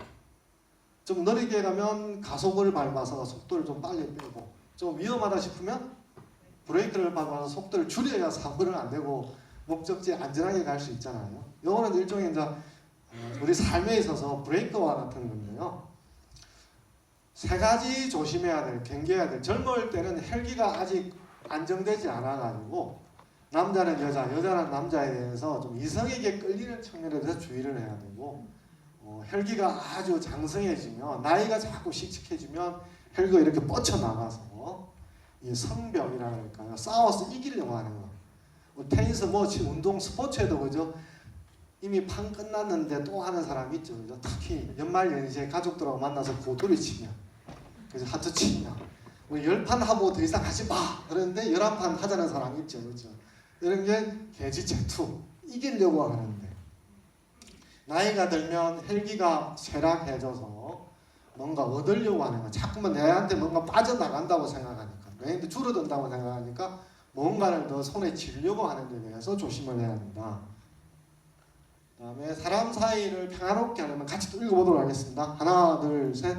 S2: 좀 느리게 가면 가속을 밟아서 속도를 좀 빨리 빼고, 좀 위험하다 싶으면 브레이크를 밟아서 속도를 줄여야 사고를 안 내고 목적지에 안전하게 갈 수 있잖아요. 이거는 일종의 이제 우리 삶에 있어서 브레이크와 같은 건데요. 3가지 조심해야 될, 경계해야 될. 젊을 때는 혈기가 아직 안정되지 않아가지고 남자는 여자, 여자는 남자에 대해서 좀 이성에게 끌리는 측면에 대해서 주의를 해야 되고, 혈기가 아주 장성해지면, 나이가 자꾸 씩씩해지면 혈기가 이렇게 뻗쳐나가서 이 성병이라 할까요? 싸워서 이기려고 하는 거. 테니스, 운동, 스포츠에도 그죠? 이미 판 끝났는데 또 하는 사람이 있죠, 그죠? 특히 연말 연시에 가족들하고 만나서 고투리 치면, 그죠? 하트 치면, 10판 하고 더 이상 하지 마! 그런데 11판 하자는 사람이 있죠, 그죠? 이런 게 계지제투, 이기려고 하는데, 나이가 들면 혈기가 쇠락해져서 뭔가 얻으려고 하는 거, 자꾸만 내한테 뭔가 빠져나간다고 생각하니까, 내한테 줄어든다고 생각하니까 뭔가를 더 손에 쥐려고 하는 데 대해서 조심을 해야 된다. 그 다음에 사람 사이를 평화롭게 하려면 같이 또 읽어보도록 하겠습니다. 하나, 둘, 셋.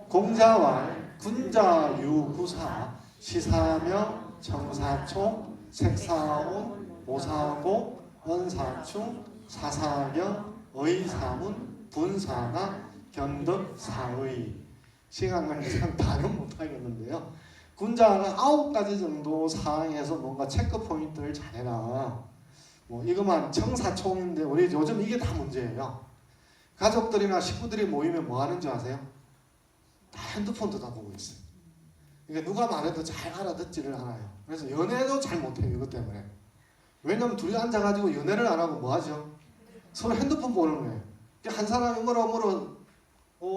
S2: 공자왈 군자유구사 시사명 청사총 색사온 모사고 언사충 사사경 의사문 분사나 견덕, 사의. 시간 관계상 다는 못하겠는데요. 군자는 9가지 정도 사항에서 뭔가 체크 포인트를 잘해라. 뭐 이것만 청사총인데 우리 요즘 이게 다 문제예요. 가족들이나 식구들이 모이면 뭐 하는지 아세요? 다 핸드폰 쳐다보고 있어요. 그러니까 누가 말해도 잘 알아듣지를 않아요. 그래서 연애도 잘 못해요. 이것 때문에. 왜냐면 둘이 앉아가지고 연애를 안 하고 뭐 하죠? 서로 핸드폰 보는 거예요. 한 사람이 뭐로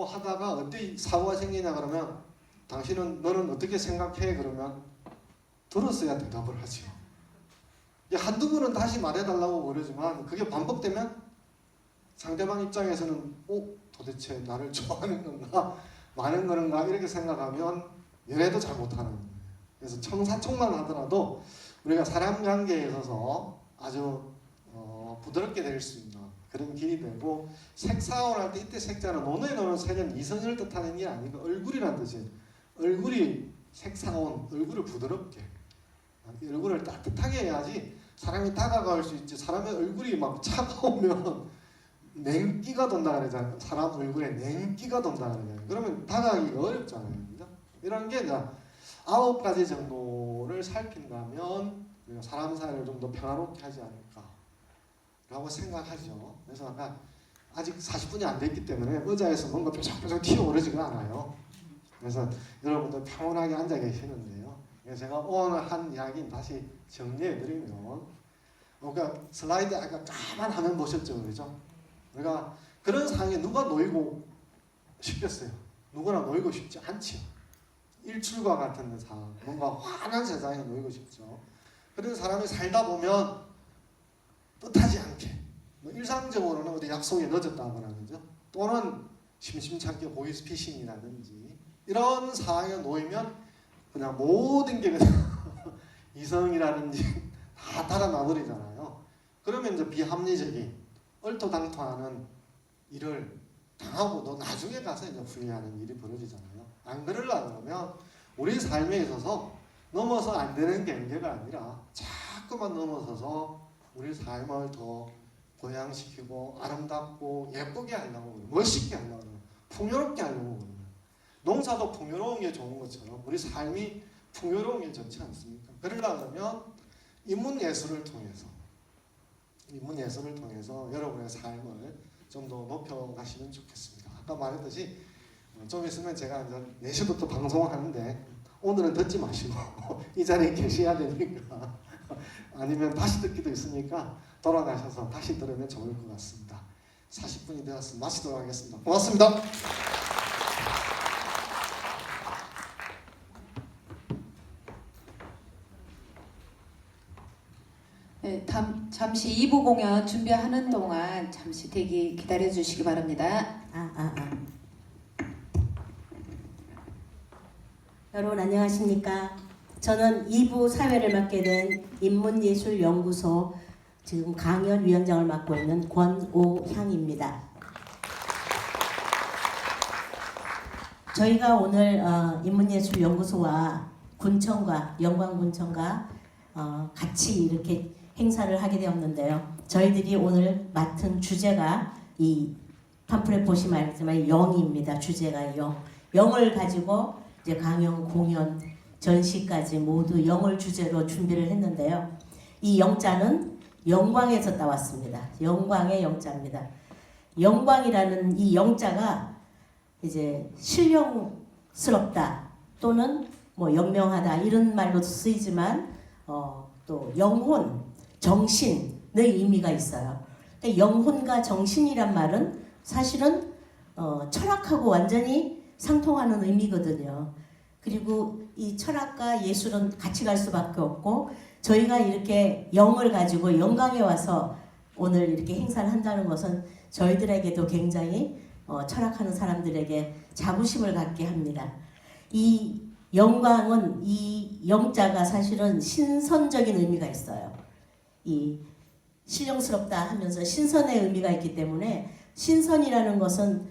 S2: 하다가 어때 사고가 생기냐 그러면 너는 어떻게 생각해? 그러면 들었어야 대답을 하죠. 한두 번은 다시 말해달라고 그러지만 그게 반복되면 상대방 입장에서는 도대체 나를 좋아하는 건가 많은 건가 이렇게 생각하면 연애도 잘 못하는 거예요. 그래서 청사총만 하더라도 우리가 사람 관계에 있어서 아주 부드럽게 될 수 있는 그런 길이 되고, 색사원 할 때 이때 색자는 논어에 나오는 색은 이성을 뜻하는 게 아니고 얼굴이란 뜻이에요. 얼굴이 색사원, 얼굴을 부드럽게, 얼굴을 따뜻하게 해야지 사람이 다가갈 수 있지. 사람의 얼굴이 막 차가우면 냉기가 돈다 그러잖아요. 사람 얼굴에 냉기가 돈다 그러잖아요. 그러면 다가가기가 어렵잖아요. 그죠? 이런 게 이제 9가지 정도를 살핀다면 우리가 사람 사이를 좀 더 평화롭게 하지 않을까 라고 생각하죠. 그래서 아까 아직 40분이 안 됐기 때문에 의자에서 뭔가 뾰족뾰족 튀어오르지가 않아요. 그래서 여러분들 평온하게 앉아 계시는데요. 제가 오늘 한 이야기는 다시 정리해드리면, 그러니까 슬라이드 아까 까만 화면 보셨죠, 그죠? 그러니까 그런 상황에 누가 놓이고 싶겠어요? 누구나 놓이고 싶지 않지요. 일출과 같은 상황, 뭔가 환한 세상에 놓이고 싶죠. 그런 사람이 살다 보면 뜻하지 않게, 일상적으로는 어디 약속에 늦었다거나 그죠? 또는 심심찮게 보이스피싱이라든지 이런 상황에 놓이면 그냥 모든 게 그냥 이성이라든지 다 달아나버리잖아요. 그러면 이제 비합리적인 얼토당토하는 일을 당하고도 나중에 가서 이제 후회하는 일이 벌어지잖아요. 안 그러려고 그러면 우리 삶에 있어서 넘어서 안 되는 경계가 아니라 자꾸만 넘어서서 우리 삶을 더 보양시키고 아름답고 예쁘게 하려고 그래요. 멋있게 하려고 그래요. 풍요롭게 하려고 그래요. 농사도 풍요로운 게 좋은 것처럼 우리 삶이 풍요로운 게 좋지 않습니까? 그러려면 인문예술을 통해서 여러분의 삶을 좀 더 높여가시면 좋겠습니다. 아까 말했듯이 좀 있으면 제가 이제 4시부터 방송을 하는데 오늘은 듣지 마시고 이 자리에 계셔야 되니까 아니면 다시 듣기도 있으니까 돌아가셔서 다시 들으면 좋을 것 같습니다. 40분이 되었으면 마치도록 하겠습니다. 고맙습니다.
S1: 네, 잠시 2부 공연 준비하는 동안 잠시 대기 기다려 주시기 바랍니다.
S4: 여러분 안녕하십니까? 저는 2부 사회를 맡게 된 인문예술연구소 지금 강연위원장을 맡고 있는 권오향입니다. 저희가 오늘 인문예술연구소와 군청과 영광군청과 같이 이렇게 행사를 하게 되었는데요. 저희들이 오늘 맡은 주제가 이 팜플렛 보시면 알겠지만 영입니다. 주제가 영. 영을 가지고 이제 강연, 공연, 전시까지 모두 영을 주제로 준비를 했는데요. 이 영자는 영광에서 따왔습니다. 영광의 영자입니다. 영광이라는 이 영자가 이제 신령스럽다 또는 뭐 연명하다 이런 말로 쓰이지만 또 영혼, 정신의 의미가 있어요. 그러니까 영혼과 정신이란 말은 사실은 철학하고 완전히 상통하는 의미거든요. 그리고 이 철학과 예술은 같이 갈 수밖에 없고 저희가 이렇게 영을 가지고 영광에 와서 오늘 이렇게 행사를 한다는 것은 저희들에게도 굉장히 철학하는 사람들에게 자부심을 갖게 합니다. 이 영광은 이 영자가 사실은 신선적인 의미가 있어요. 이 신령스럽다 하면서 신선의 의미가 있기 때문에 신선이라는 것은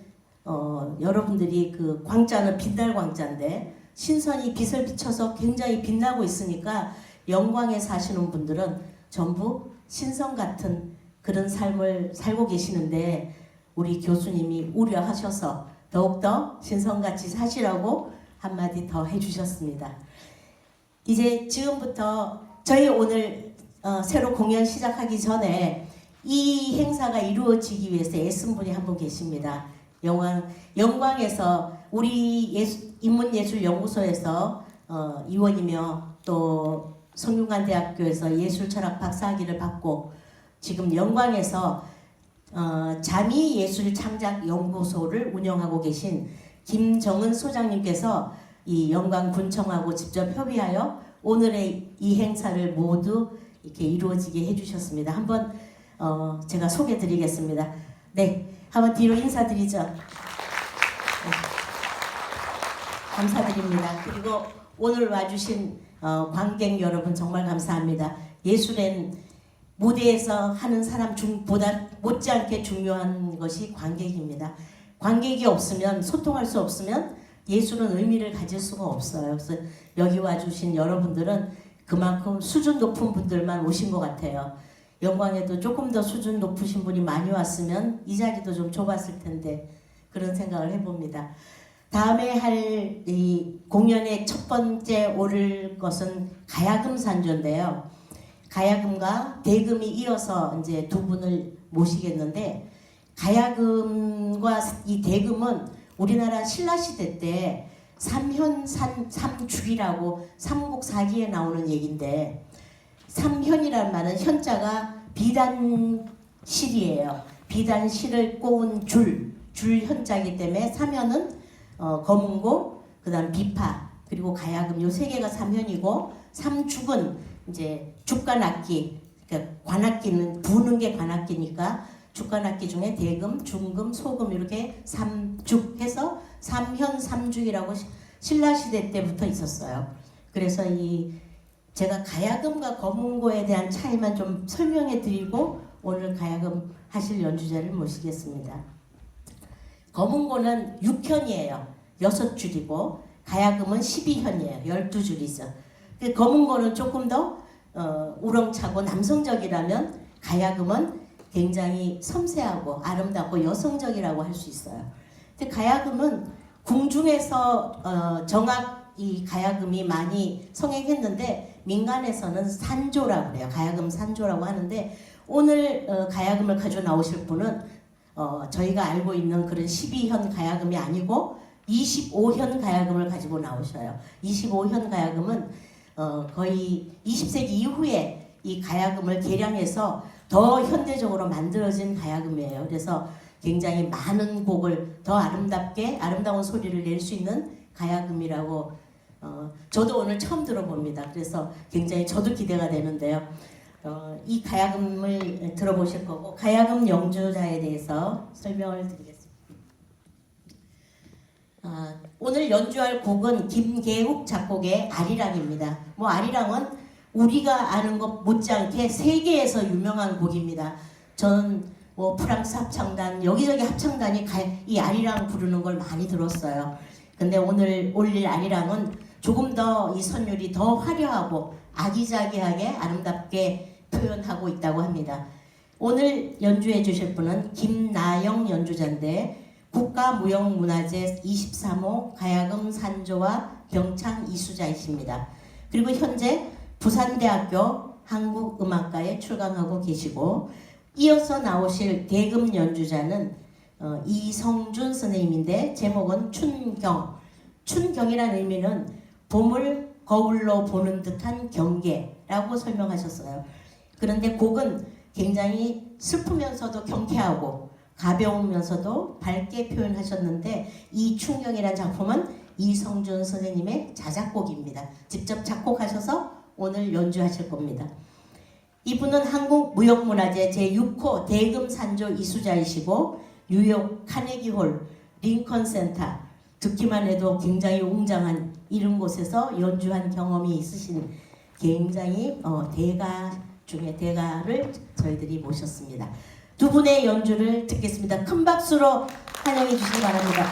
S4: 여러분들이 그 광자는 빛날 광자인데 신선이 빛을 비춰서 굉장히 빛나고 있으니까 영광에 사시는 분들은 전부 신선 같은 그런 삶을 살고 계시는데 우리 교수님이 우려하셔서 더욱더 신성같이 사시라고 한마디 더 해주셨습니다. 이제 지금부터 저희 오늘 새로 공연 시작하기 전에 이 행사가 이루어지기 위해서 애쓴 분이 한 분 계십니다. 영광에서 우리 인문예술연구소에서 이원이며 또 성균관대학교에서 예술철학 박사학위를 받고 지금 영광에서 자미예술창작연구소를 운영하고 계신 김정은 소장님께서 이 영광군청하고 직접 협의하여 오늘의 이 행사를 모두 이렇게 이루어지게 해주셨습니다. 한번 제가 소개드리겠습니다. 네, 한번 뒤로 인사드리죠. 네. 감사드립니다. 그리고 오늘 와주신 관객 여러분 정말 감사합니다. 예술엔 무대에서 하는 사람 보다 못지않게 중요한 것이 관객입니다. 관객이 없으면, 소통할 수 없으면 예술은 의미를 가질 수가 없어요. 그래서 여기 와주신 여러분들은 그만큼 수준 높은 분들만 오신 것 같아요. 영광에도 조금 더 수준 높으신 분이 많이 왔으면 이 자리도 좀 좁았을 텐데 그런 생각을 해봅니다. 다음에 할 이 공연의 첫 번째 오를 것은 가야금 산조인데요. 가야금과 대금이 이어서 이제 두 분을 모시겠는데, 가야금과 이 대금은 우리나라 신라시대 때 삼현삼죽이라고 삼국사기에 나오는 얘기인데, 삼현이란 말은 현자가 비단실이에요. 비단실을 꼬은 줄 현자이기 때문에 삼현은 검은고, 그 다음 비파, 그리고 가야금 요 세 개가 삼현이고, 삼죽은 이제 죽관악기, 그러니까 관악기는 부는 게 관악기니까 죽관악기 중에 대금, 중금, 소금 이렇게 삼죽해서 삼현삼죽이라고 신라시대 때부터 있었어요. 그래서 제가 가야금과 검은고에 대한 차이만 좀 설명해 드리고 오늘 가야금 하실 연주자를 모시겠습니다. 검은고는 6현이에요. 6줄이고 가야금은 12현이에요. 12줄이죠. 검은고는 조금 더 우렁차고 남성적이라면 가야금은 굉장히 섬세하고 아름답고 여성적이라고 할 수 있어요. 근데 가야금은 궁중에서 정악 이 가야금이 많이 성행했는데 민간에서는 산조라고 그래요. 가야금 산조라고 하는데 오늘 가야금을 가지고 나오실 분은 저희가 알고 있는 그런 12현 가야금이 아니고 25현 가야금을 가지고 나오셔요. 25현 가야금은 거의 20세기 이후에 이 가야금을 개량해서 더 현대적으로 만들어진 가야금이에요. 그래서 굉장히 많은 곡을 더 아름다운 소리를 낼 수 있는 가야금이라고 저도 오늘 처음 들어봅니다. 그래서 굉장히 저도 기대가 되는데요. 이 가야금을 들어보실 거고 가야금 연주자에 대해서 설명을 드리겠습니다. 오늘 연주할 곡은 김계욱 작곡의 아리랑입니다. 아리랑은 우리가 아는 것 못지않게 세계에서 유명한 곡입니다. 저는 프랑스 합창단 여기저기 합창단이 이 아리랑 부르는 걸 많이 들었어요. 근데 오늘 올릴 아리랑은 조금 더 이 선율이 더 화려하고 아기자기하게 아름답게 표현하고 있다고 합니다. 오늘 연주해 주실 분은 김나영 연주자인데 국가무형문화재 23호 가야금 산조와 경창 이수자이십니다. 그리고 현재 부산대학교 한국음악과에 출강하고 계시고 이어서 나오실 대금 연주자는 이성준 선생님인데 제목은 춘경. 춘경이라는 의미는 봄을 거울로 보는 듯한 경계라고 설명하셨어요. 그런데 곡은 굉장히 슬프면서도 경쾌하고 가벼우면서도 밝게 표현하셨는데 이 춘경이라는 작품은 이성준 선생님의 자작곡입니다. 직접 작곡하셔서 오늘 연주하실 겁니다. 이분은 한국무형문화재 제6호 대금산조 이수자이시고 뉴욕 카네기홀 링컨센터 듣기만 해도 굉장히 웅장한 이런 곳에서 연주한 경험이 있으신 굉장히 대가 중에 대가를 저희들이 모셨습니다. 두 분의 연주를 듣겠습니다. 큰 박수로 환영해 주시기 바랍니다.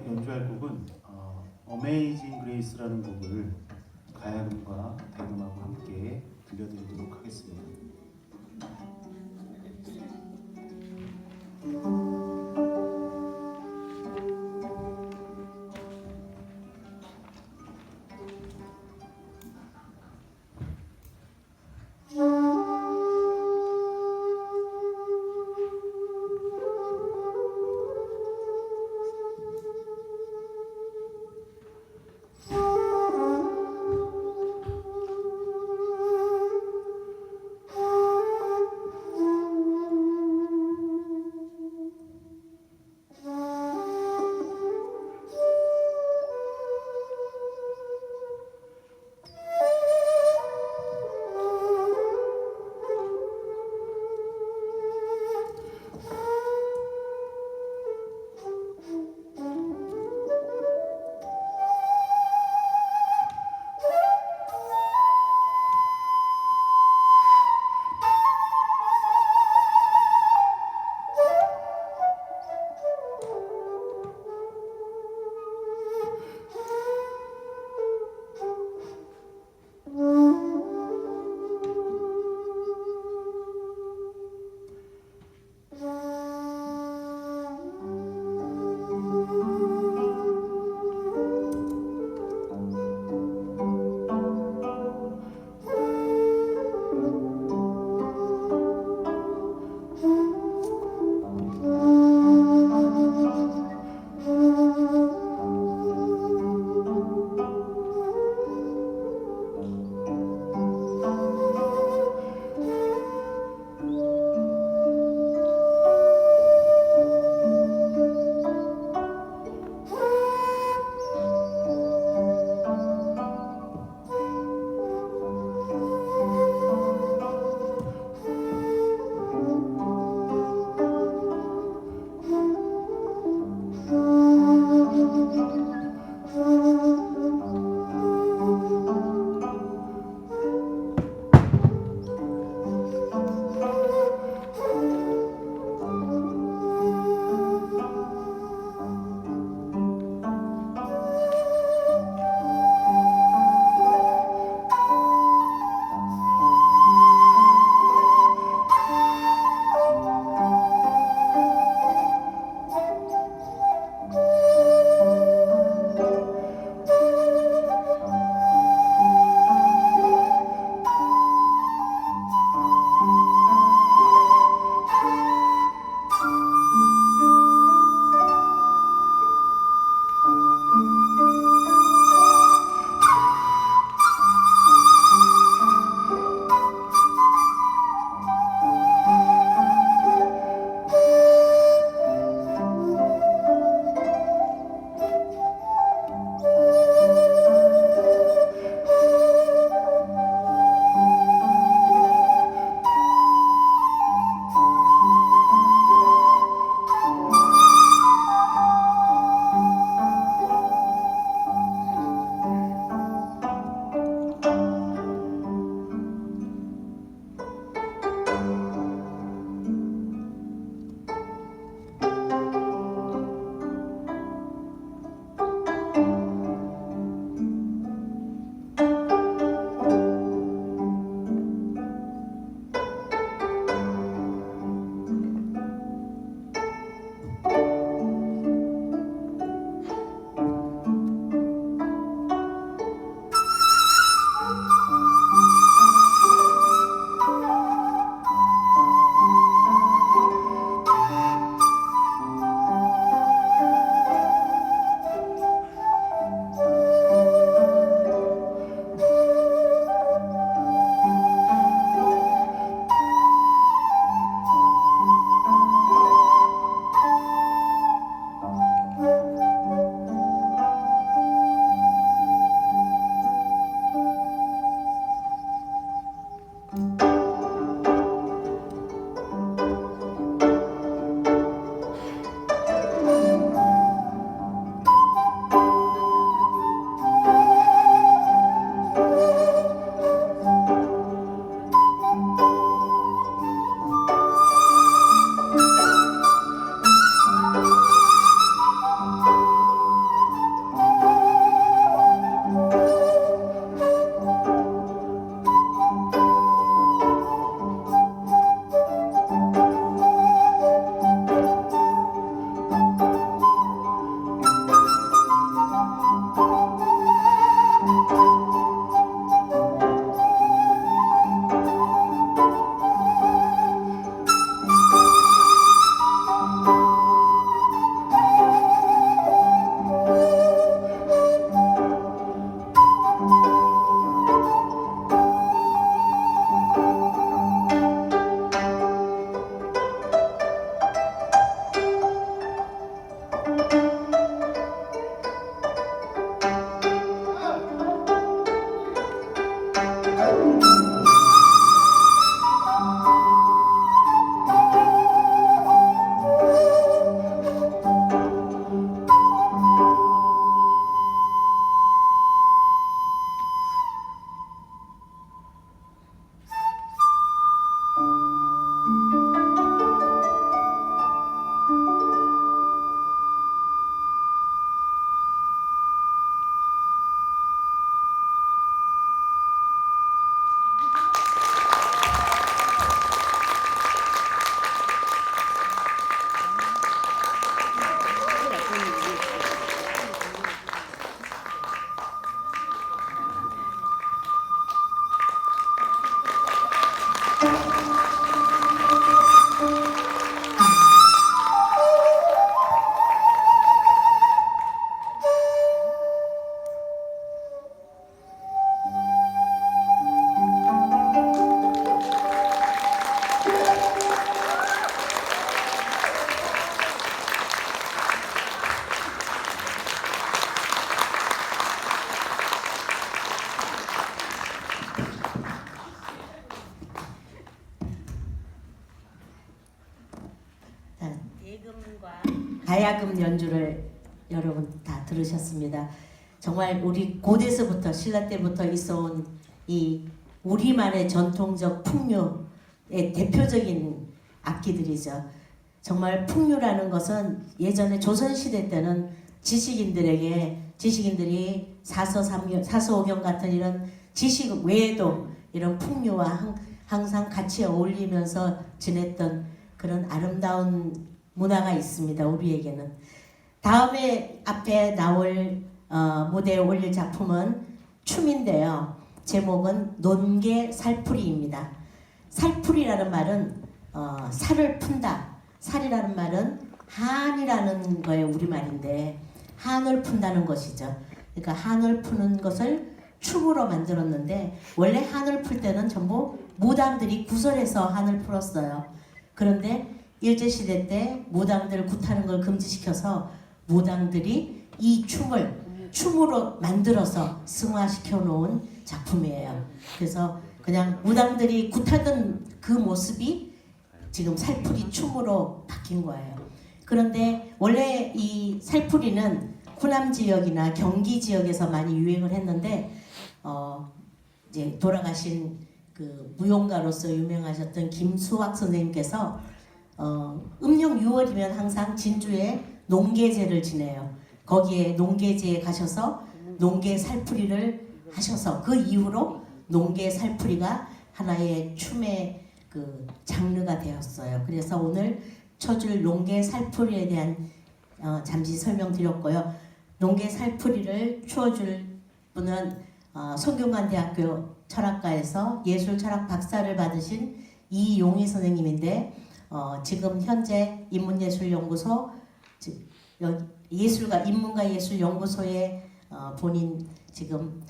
S5: 연주할 곡은 어메이징 그레이스라는 곡을 가야금과 대금하고 함께 들려드리도록 하겠습니다.
S4: 가야금 연주를 여러분 다 들으셨습니다. 정말 우리 고대서부터 신라 때부터 있어온 이 우리만의 전통적 풍류의 대표적인 악기들이죠. 정말 풍류라는 것은 예전에 조선시대 때는 지식인들이 사서오경 같은 이런 지식 외에도 이런 풍류와 항상 같이 어울리면서 지냈던 그런 아름다운 문화가 있습니다. 우리에게는. 다음에 앞에 나올 무대에 올릴 작품은 춤인데요. 제목은 논개 살풀이입니다. 살풀이라는 말은 살을 푼다. 살이라는 말은 한이라는 거의 우리말인데 한을 푼다는 것이죠. 그러니까 한을 푸는 것을 춤으로 만들었는데 원래 한을 풀 때는 전부 무당들이 구설해서 한을 풀었어요. 그런데 일제시대 때 무당들 굿하는 걸 금지시켜서 무당들이 이 춤을 춤으로 만들어서 승화시켜 놓은 작품이에요. 그래서 그냥 무당들이 굿하던 그 모습이 지금 살풀이 춤으로 바뀐 거예요. 그런데 원래 이 살풀이는 호남 지역이나 경기 지역에서 많이 유행을 했는데 이제 돌아가신 그 무용가로서 유명하셨던 김수학 선생님께서 음력 6월이면 항상 진주에 농계제를 지내요. 거기에 농계제에 가셔서 농계 살풀이를 하셔서 그 이후로 농계 살풀이가 하나의 춤의 그 장르가 되었어요. 그래서 오늘 쳐줄 농계 살풀이에 대한 잠시 설명드렸고요. 농계 살풀이를 추어줄 분은 성균관대학교 철학과에서 예술철학 박사를 받으신 이용희 선생님인데 지금 현재 인문예술연구소 인문과 예술연구소의 본인 지금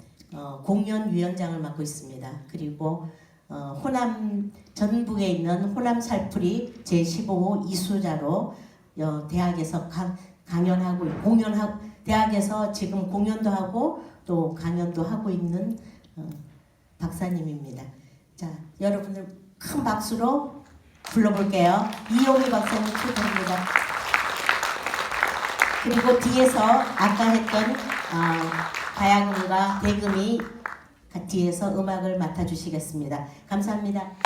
S4: 공연위원장을 맡고 있습니다. 그리고 호남 전북에 있는 호남 살풀이 제15호 이수자로 대학에서 강연하고 대학에서 지금 공연도 하고 또 강연도 하고 있는 박사님입니다. 자, 여러분들 큰 박수로 불러볼게요. 이용희 박사님 축하합니다. 그리고 뒤에서 아까 했던 가야금과 대금이 뒤에서 음악을 맡아주시겠습니다. 감사합니다.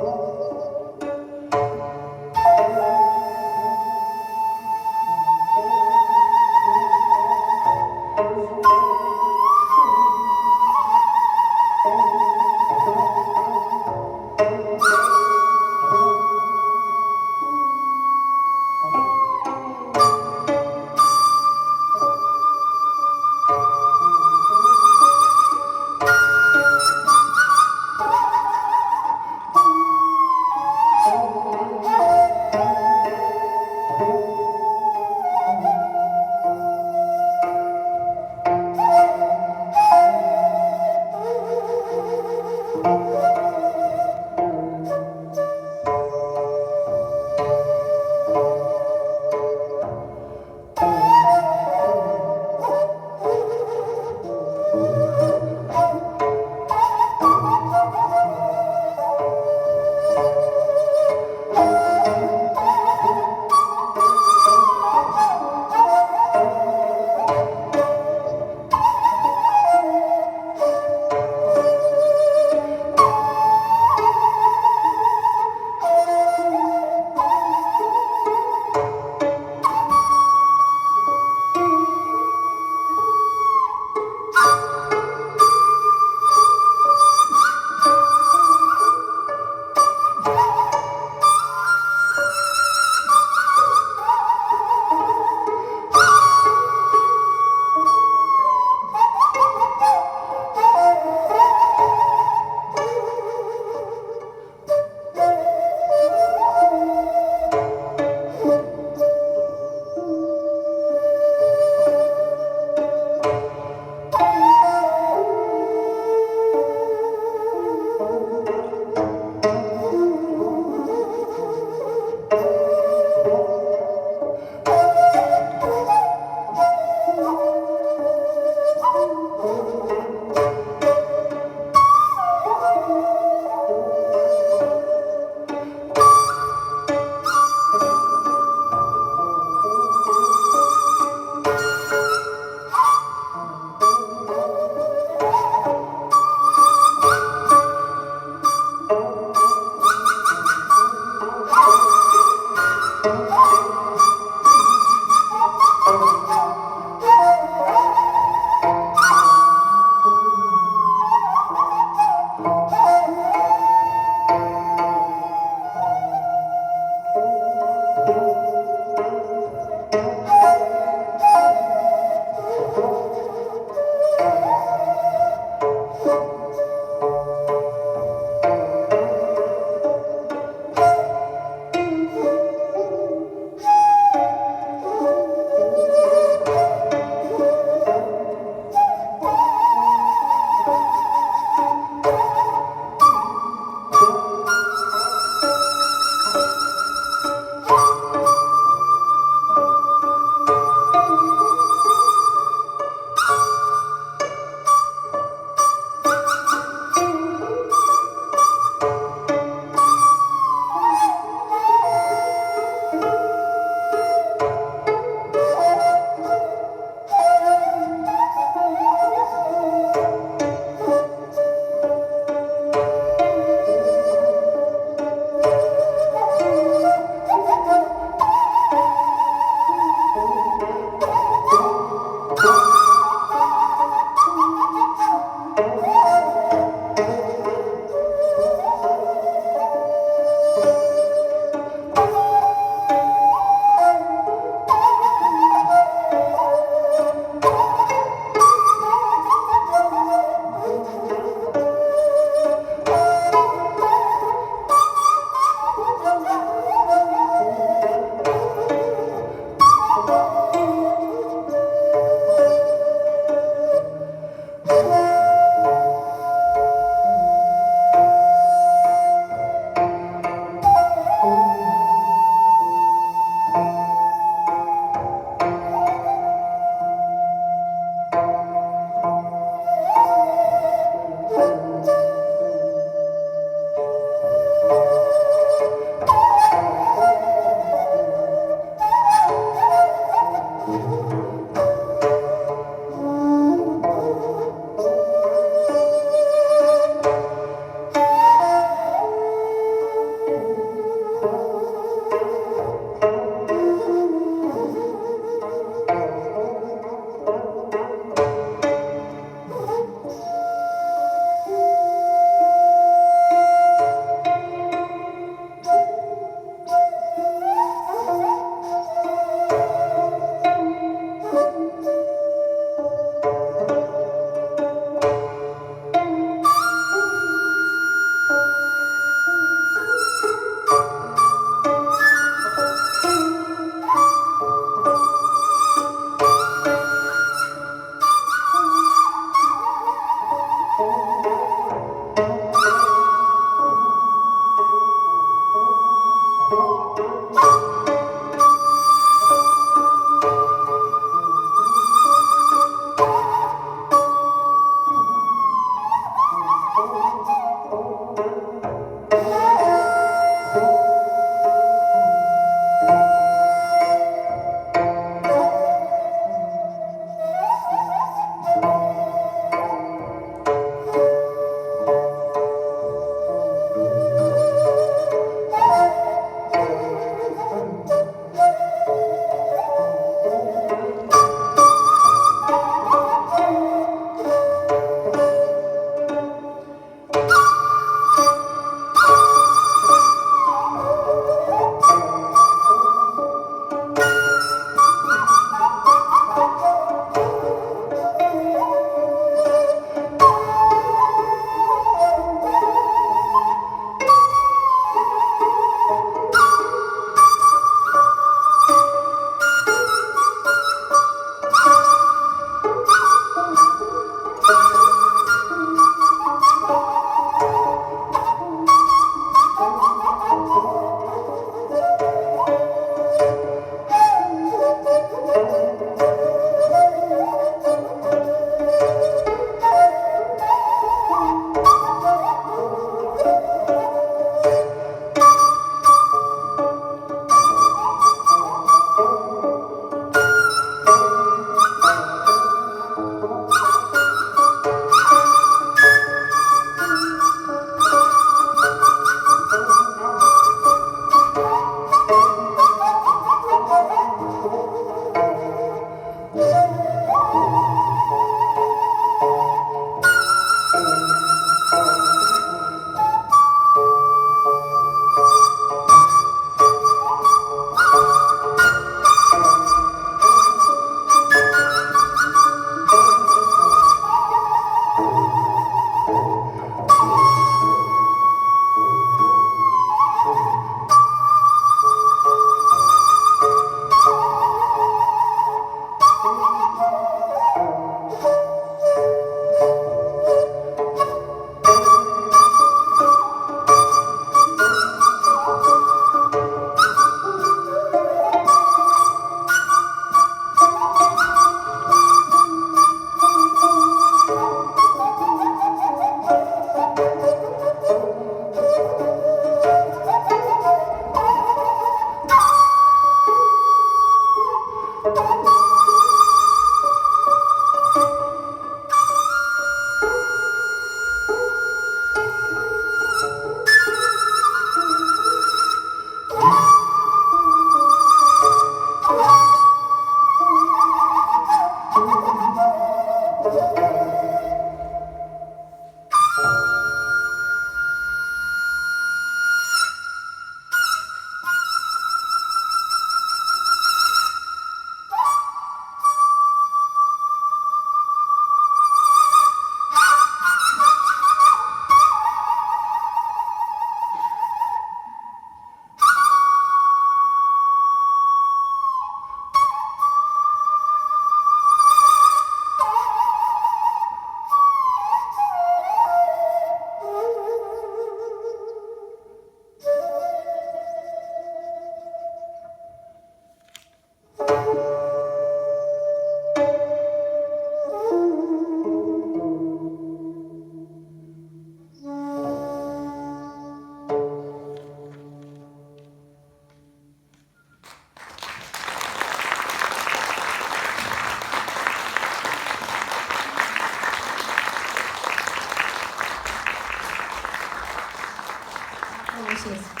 S4: 모시겠습니다.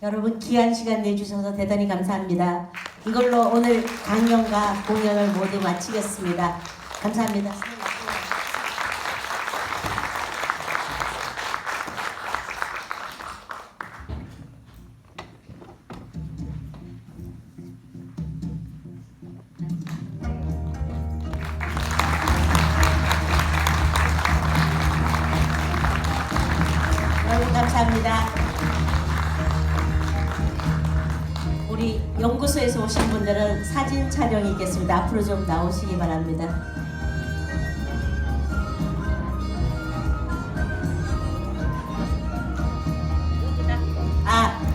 S4: 여러분 귀한 시간 내주셔서 대단히 감사합니다. 이걸로 오늘 강연과 공연을 모두 마치겠습니다. 감사합니다. 여러분 감사합니다. 우리 연구소에서 오신 분들은 사진 촬영이 있겠습니다. 앞으로 좀 나오시기 바랍니다.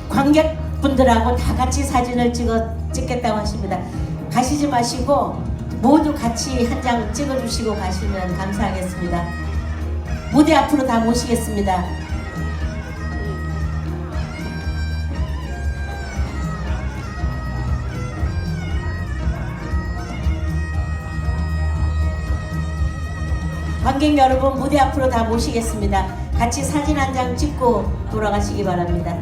S4: 관객분들하고 다 같이 사진을 찍겠다고 하십니다. 가시지 마시고 모두 같이 한 장 찍어주시고 가시면 감사하겠습니다. 무대 앞으로 다 모시겠습니다. 관객 여러분 무대 앞으로 다 모시겠습니다. 같이 사진 한 장 찍고 돌아가시기 바랍니다.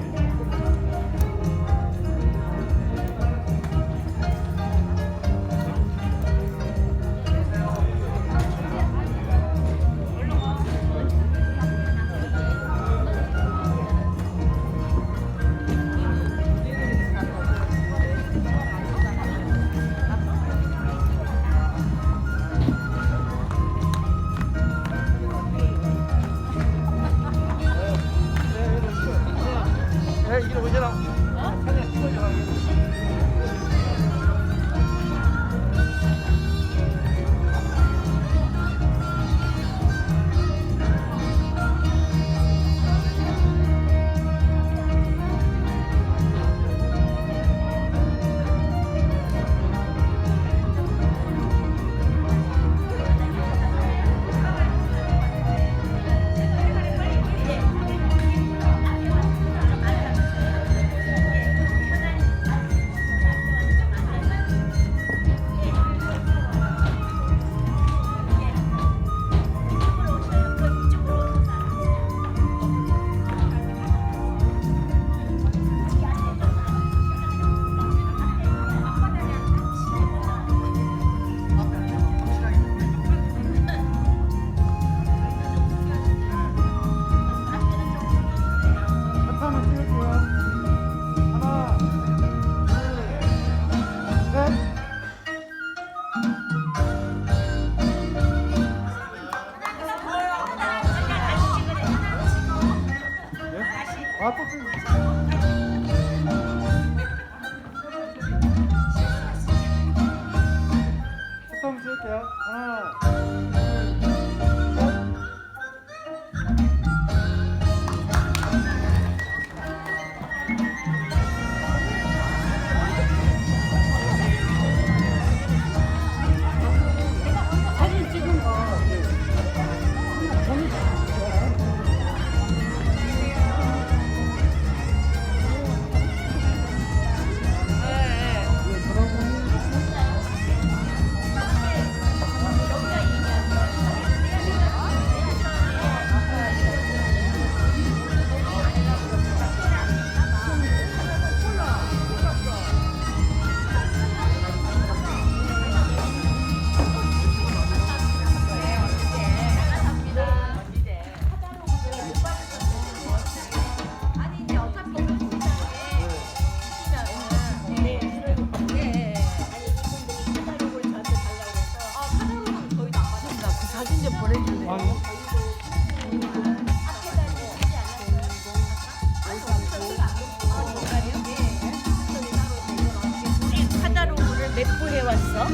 S4: 왔어?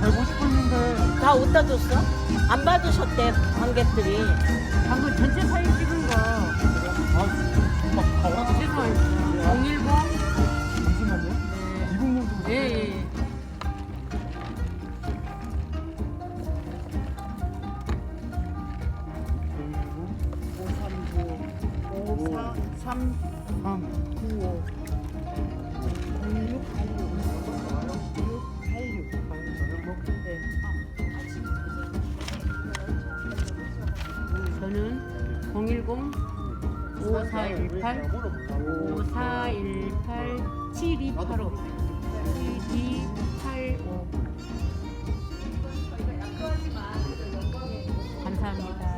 S6: 150분인데
S4: 다 어디다 줬어? 안 받으셨대 관객들이.
S6: 방금 전체 사진 찍은 거. 막 가와. 전체 사진. 010.
S2: 잠시만요.
S6: 네.
S2: 206도.
S6: 예. 저는 010 5418 7285 7285 감사합니다.